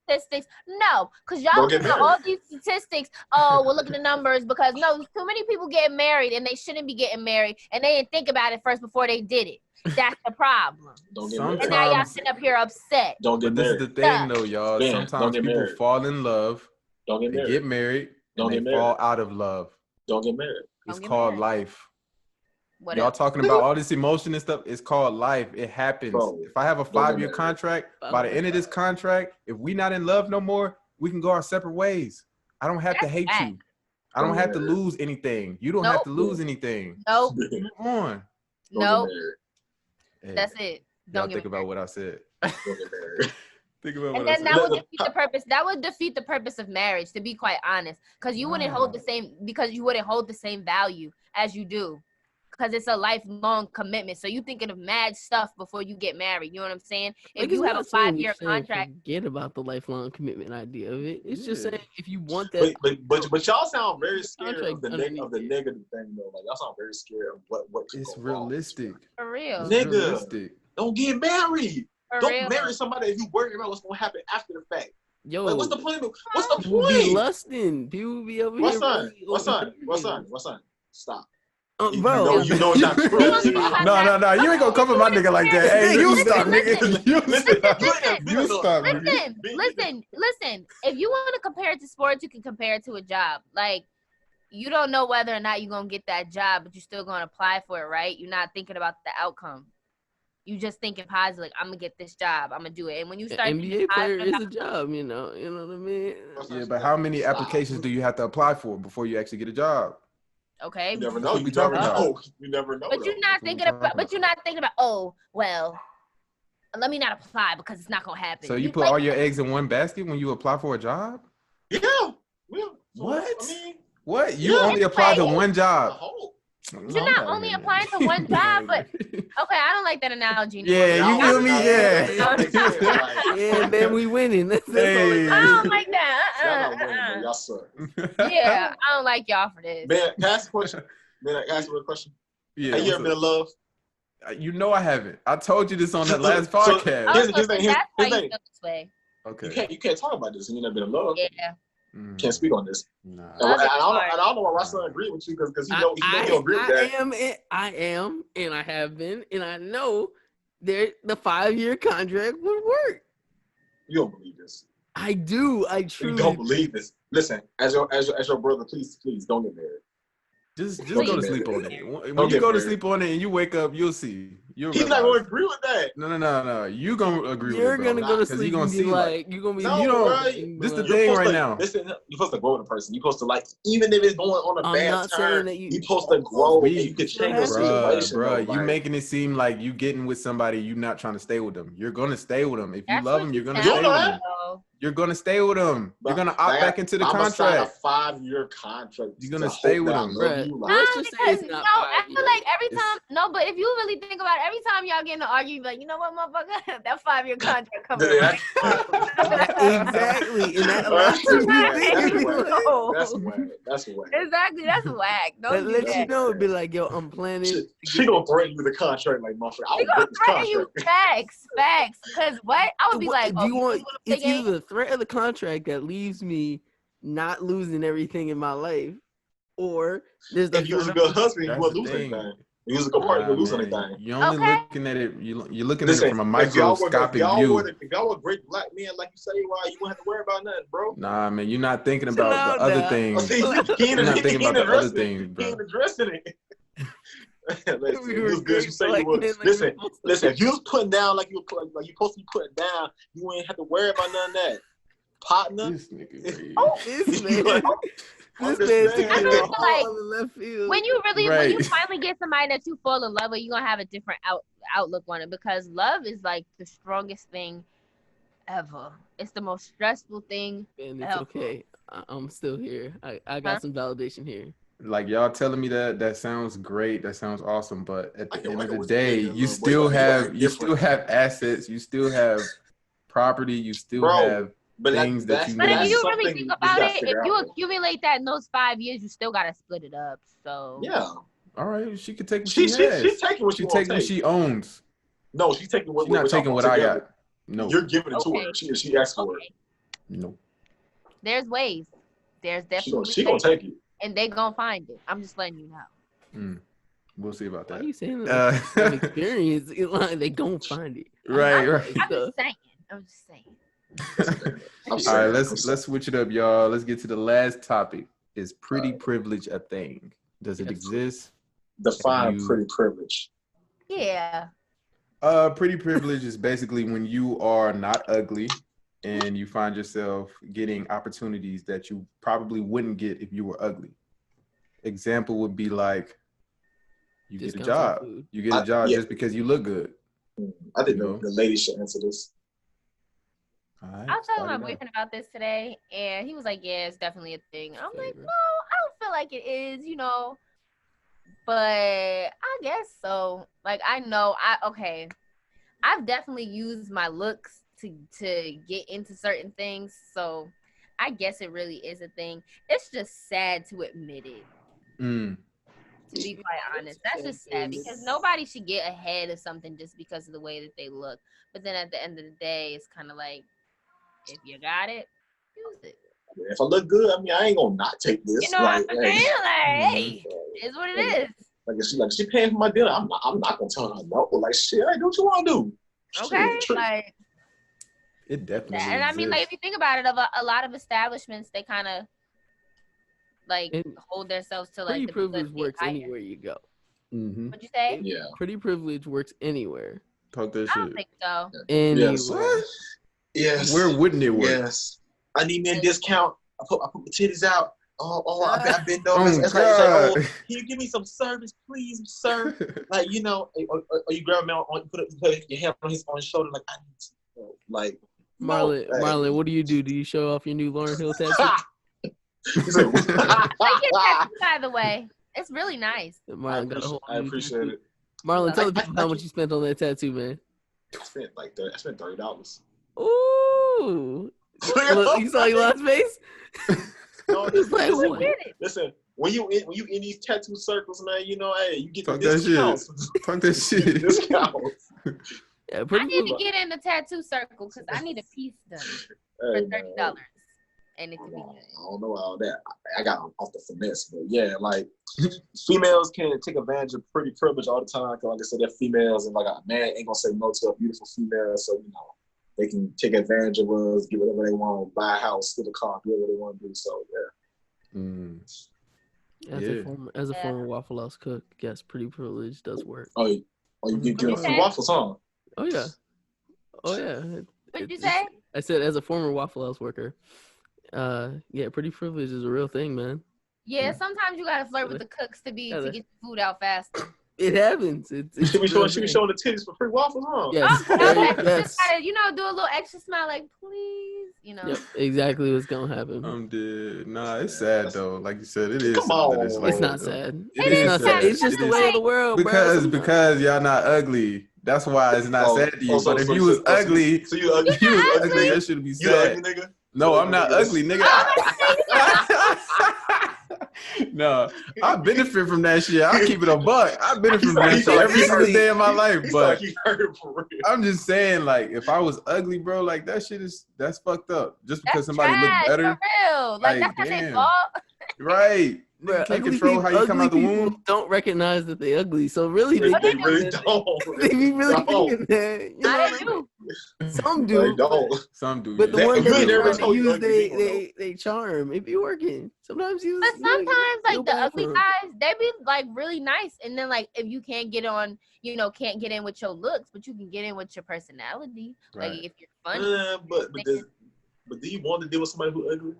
statistics. No, because y'all looking at all these statistics. Oh, we're looking at the numbers because too many people get married and they shouldn't be getting married and they didn't think about it first before they did it. That's the problem. And now y'all sitting up here upset. Don't get married. This is the thing though, y'all. Man, sometimes people fall in love. Don't get married. They get married. They fall out of love. Don't get married. It's called life. What Y'all else? talking about all this emotion and stuff. It's called life. It happens. Bro, if I have a 5-year contract, by the end of this contract, if we not in love no more, we can go our separate ways. I don't have to hate you. I don't have to lose anything. You don't have to lose anything. Nope. Move on. Nope. Hey, that's it. Don't think about what I said. Think about and then that would defeat the purpose. That would defeat the purpose of marriage, to be quite honest, because you wouldn't hold the same value as you do, because it's a lifelong commitment. So you thinking of mad stuff before you get married. You know what I'm saying? If you have a 5-year contract, forget about the lifelong commitment idea of it. It's just saying if you want that. But y'all sound very scared of the negative thing though. Like y'all sound very scared of what. It's realistic. For real. Nigga, don't get married. Don't marry somebody if you worry about what's gonna happen after the fact. Yo, like, what's the point? People be lusting. People be over here. What's son? Stop. Bro, you know not true. No. You ain't gonna cover my nigga like that. Hey, you stop, nigga. You stop. Listen. If you want to compare it to sports, you can compare it to a job. Like, you don't know whether or not you're gonna get that job, but you're still gonna apply for it, right? You're not thinking about the outcome. You just thinking positive, like, I'm gonna get this job, I'm gonna do it. And when you start NBA player is a job, you know what I mean? Yeah, but how many applications do you have to apply for before you actually get a job? Okay. You never know. You never know. But you're not thinking about, oh, well, let me not apply because it's not gonna happen. So you put all your eggs in one basket when you apply for a job? Yeah. What? What? You only apply to one job. You're not only applying to one job, but okay, I don't like that analogy anymore. Yeah, you feel me? Yeah. Yeah, man, we winning. Hey. I don't like that. Y'all suck. Yeah, I don't like y'all for this. Man, can I ask a question? Yeah. Have you ever been in love? You know I haven't. I told you this on that last podcast. That's why you feel this way. Okay. You can't talk about this and you never been in love. Yeah. Can't speak on this. Nah. I don't know why Russell agree with you because he don't agree with that. I am, and I have been, and I know the 5-year contract would work. You don't believe this. I do. I truly You don't believe this. Listen, as your brother, please don't get married. Just go to sleep on it. When you go to sleep on it and you wake up, you'll see. He's not going to agree with that. No. You going to agree with it. You're going to go to sleep and be like, you're going to be... No, you don't. This is the thing right now. Listen, you're supposed to grow with a person. You're supposed to, like, even if it's going on a bad turn, you're supposed to grow and you can change the situation. Bro, you making it seem like you getting with somebody, you not trying to stay with them. You're going to stay with them. If you love them, you're going to stay with them. You're going to stay with them. You're going to opt back into the contract. A 5-year contract. You're going to stay with them. Let's just say it's not 5 I feel like every time, but if you really think about it, every time y'all get in an argument, like, you know what, motherfucker, that 5-year contract coming up. Exactly. And that's whack. Exactly, that's whack. Don't let you know, it'd be like, yo, I'm planning. She gonna threaten you with a contract like motherfucker. She gonna threaten you. Facts. Because what? I would be like, do you want? It's either the threat of the contract that leaves me not losing everything in my life, or there's the. If you was a good husband, you wouldn't lose anything. Musical part, you can lose anything. You're only looking at it. You're looking at it from a if y'all microscopic were, view. If y'all were great black men, like you say, why you wouldn't have to worry about nothing, bro? Nah, man, you're not thinking about the other things. You're not thinking about the other things, bro. He ain't addressing it. Listen, it was good. You say you would. Listen. If you was putting down like you supposed to be putting down, you ain't have to worry about none of that, partner. This nigga, this man. This man's taking a whole other left field. When you finally get somebody that you fall in love with, you're gonna have a different outlook on it, because love is like the strongest thing ever. It's the most stressful thing. And it's okay. I'm still here. I got some validation here. Like, y'all telling me that sounds great, that sounds awesome, but at the end of the day, you still have assets, you still have property, you still have things that you need. But if you really think about it, if you accumulate that in those 5 years, you still gotta split it up. So yeah. All right, she could take what she has. She's taking what she owns. No, she's taking what. She's not taking what I got. No, you're giving it to her. She asked for it. No. There's ways. There's definitely. She gonna take it. And they gonna find it. I'm just letting you know. We'll see about that. Why are you saying that? From experience, they gonna find it. Right. I'm just saying. All right, let's switch it up, y'all. Let's get to the last topic. Is pretty privilege a thing? Does it exist? Define pretty privilege. Yeah. Pretty privilege is basically when you are not ugly and you find yourself getting opportunities that you probably wouldn't get if you were ugly. Example would be like, you get a job. You get a job just because you look good. I think the lady should answer this. Right, I was talking to my boyfriend about this today, and he was like, yeah, it's definitely a thing. I'm like, no, I don't feel like it is, but I guess so. Like, I know, I've definitely used my looks to get into certain things, so I guess it really is a thing. It's just sad to admit it. To be quite honest, that's just sad, because nobody should get ahead of something just because of the way that they look. But then at the end of the day, it's kind of like, if you got it, use it. If I look good, I ain't gonna not take this. You know what I'm saying? Hey, it's what it is. Like she paying for my dinner. I'm not gonna tell her no. Like, shit, hey, do what you want to do. Okay, shit. like it definitely. And exists. I mean, like, if you think about it, a lot of establishments, they kind of like hold themselves to like pretty privilege works anywhere you go. What'd you say? Yeah, pretty privilege works anywhere. Talk that shit. I don't think so. Anywhere. Yes. Where wouldn't it work? Yes. I need me a discount. I put my titties out. I've been over. It's like, can you give me some service, please, sir? Like, or you grab me on, put your hand on his shoulder, like, I need to, like. Marlon, what do? Do you show off your new Lauryn Hill tattoo? I get tattooed, by the way. It's really nice. Marlon I appreciate it. Marlon, tell the people how much you spent on that tattoo, man. I spent $30. Ooh. You saw Elon's face? No, listen, when you in these tattoo circles, man, hey, you get the discounts. Talk that shit. Discounts. Yeah, I need to get in the tattoo circle because I need a piece done for $30. And it can be good. I don't know all that. I got off the finesse, but yeah, like females can take advantage of pretty privilege all the time. Cause like I said, they're females, and like a man ain't gonna say no to a beautiful female, so they can take advantage of us, get whatever they want, buy a house, get a car, do whatever they want to do. So As a former Waffle House cook, yes, pretty privilege does work. Oh, you get free waffles, huh? Oh yeah. What'd you say? I said, as a former Waffle House worker, pretty privilege is a real thing, man. Yeah, sometimes you gotta flirt with the cooks to get the food out faster. It happens. She be showing the titties for free waffles, huh? Yes. Just gotta, do a little extra smile, like, please, Yep, exactly what's gonna happen. I'm dead. Nah, it's sad though. Like you said, it is. Come on. It's not sad. It's not sad. It's just the way of the world, because y'all not ugly. That's why it's not sad to you. But if you was ugly, so you ugly, that should be sad. You ugly, nigga? No, I'm not ugly, nigga. No, I benefit from that shit. I keep it a buck. I benefit from that shit every single day of my life. But I'm just saying, like, if I was ugly, bro, like that's fucked up. Just because somebody looked better. For real. Like that's not their fault. Right. Nigga can't ugly control how you come out the people womb. don't recognize that they ugly. So really, They they really don't. They be really Don't. thinking that. You know I what I do. mean? Some They do. don't. Some do. But the yeah. ones You that ain't be never trying to told you use ugly people, they charm, it be working. Sometimes you. But sometimes, feel like the bad ugly for 'em. guys, they be like really nice, and then like if you can't get on, can't get in with your looks, but you can get in with your personality. Right. Like if you're funny. But do you want to deal with somebody who's ugly?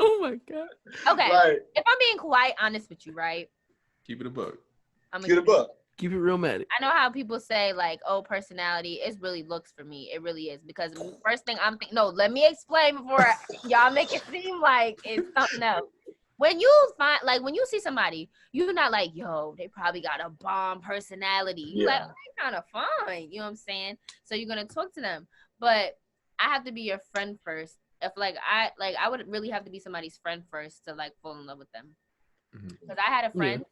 Oh my god. Okay, Like, if I'm being quite honest with you, right? Keep it a buck. I'm get a buck. Keep it Realmatic. I know how people say like, oh, personality is really looks for me. It really is, because first thing I'm thinking. No, let me explain before y'all make it seem like it's something else. When you see somebody, you're not like, yo, they probably got a bomb personality. You're like, oh, they kind of fine. You know what I'm saying? So you're gonna talk to them, but I have to be your friend first. If I would really have to be somebody's friend first to like fall in love with them. Because I had a friend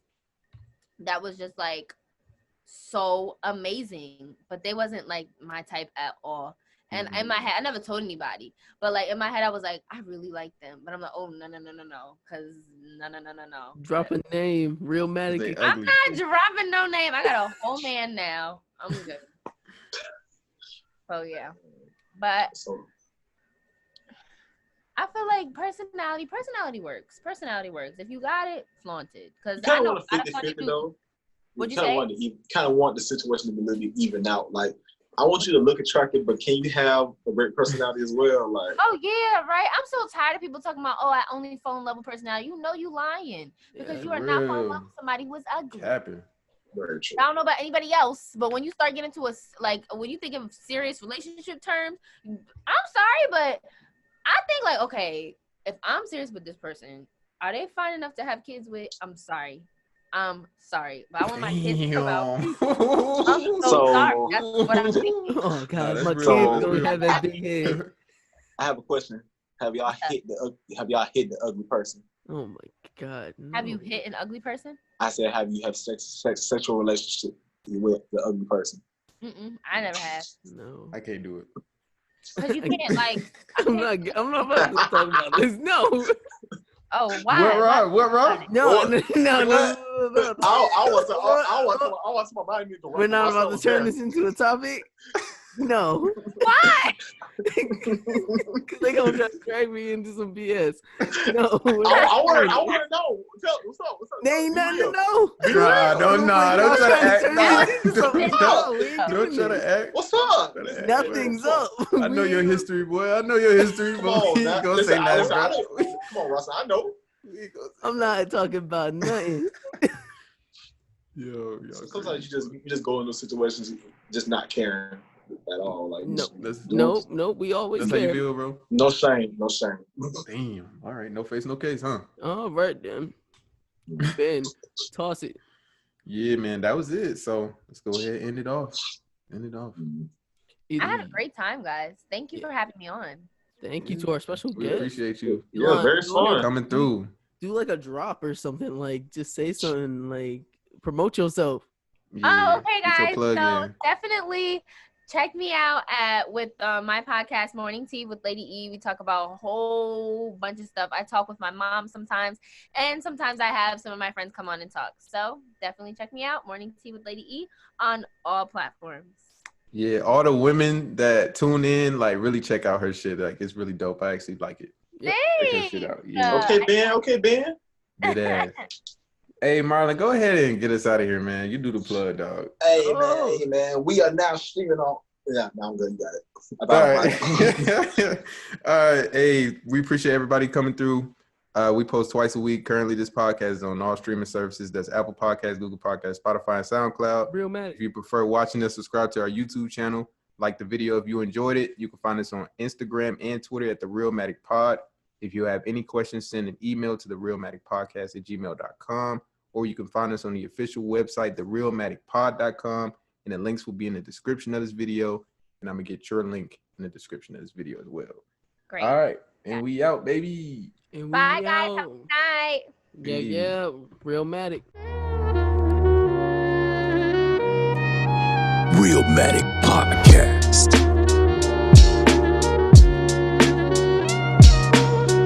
that was just like so amazing, but they wasn't like my type at all. And in my head, I never told anybody, but like in my head, I was like, I really like them, but I'm like, oh no, because no. Drop a name, Realmatic. I'm not dropping no name. I got a whole man now. I'm good. So yeah, but I feel like personality works. Personality works. If you got it, flaunt it. Because I know a lot of funny people. What'd you say? You kind of want the situation to be a little bit even out. Like, I want you to look attractive, but can you have a great personality as well? Like, oh yeah, right. I'm so tired of people talking about, oh, I only fall in love with personality. You know you lying, because you are not falling in love with somebody who is ugly. Capping. Very true. I don't know about anybody else, but when you start getting to when you think of serious relationship terms, I'm sorry, but I think like, okay, if I'm serious with this person, are they fine enough to have kids with? I'm sorry, but I want my kids to come out. I'm so sorry. That's what I'm thinking. Oh god, No, my that's kids real. don't have that big head. I have a question. Have y'all hit the ugly person? Oh my god. No. Have you hit an ugly person? I said, have you had sexual relationship with the ugly person? I never have. No. I can't do it. Because you can't like. I'm not about to talk about this. No. Oh, why? What wrong? No. I want somebody to. We're not about to turn this into a topic. No. Why? Because they gonna try to drag me into some BS. No. I want to know. What's up? There ain't nothing to know. Don't try to act. Don't try to act. What's up? Nothing's up. I know your history, boy. I know your history, Come boy. on, You now. gonna Listen, say that, bro? Come on, Russell. I know. I'm not talking about nothing. Yo. Sometimes you just go in those situations just not caring at all. Like No. We always That's care. how you feel, bro? No shame. Damn. All right. No face, no case, huh? All right, then. Ben, toss it. Yeah, man. That was it. So let's go ahead and end it off. I had a great time, guys. Thank you for having me on. Thank you to our special We guest. appreciate you. Yeah, very fun. Coming through. Do like a drop or something. Like, just say something. Like, promote yourself. Yeah, Oh, okay, get your guys. plug So in. definitely check me out with my podcast, Morning Tea with Lady E. We talk about a whole bunch of stuff. I talk with my mom sometimes, and sometimes I have some of my friends come on and talk. So definitely check me out, Morning Tea with Lady E, on all platforms. Yeah, all the women that tune in, like, really check out her shit. Like, it's really dope. I actually like it. Check her shit out. Yeah. Okay, Ben. Good ass. Hey, Marlon, go ahead and get us out of here, man. You do the plug, dog. Hey, man. We are now streaming on. Yeah, no, I'm good. You got it. All right. All right. Hey, we appreciate everybody coming through. We post twice a week. Currently, this podcast is on all streaming services. That's Apple Podcasts, Google Podcasts, Spotify, and SoundCloud. Realmatic. If you prefer watching us, subscribe to our YouTube channel. Like the video if you enjoyed it. You can find us on Instagram and Twitter at The Realmatic Pod. If you have any questions, send an email to therealmaticpodcast@gmail.com, or you can find us on the official website, therealmaticpod.com, and the links will be in the description of this video, and I'm going to get your link in the description of this video as well. Great. All right, and we out, baby. And Bye, guys. Have a good night. Yeah. Realmatic. Realmatic Podcast.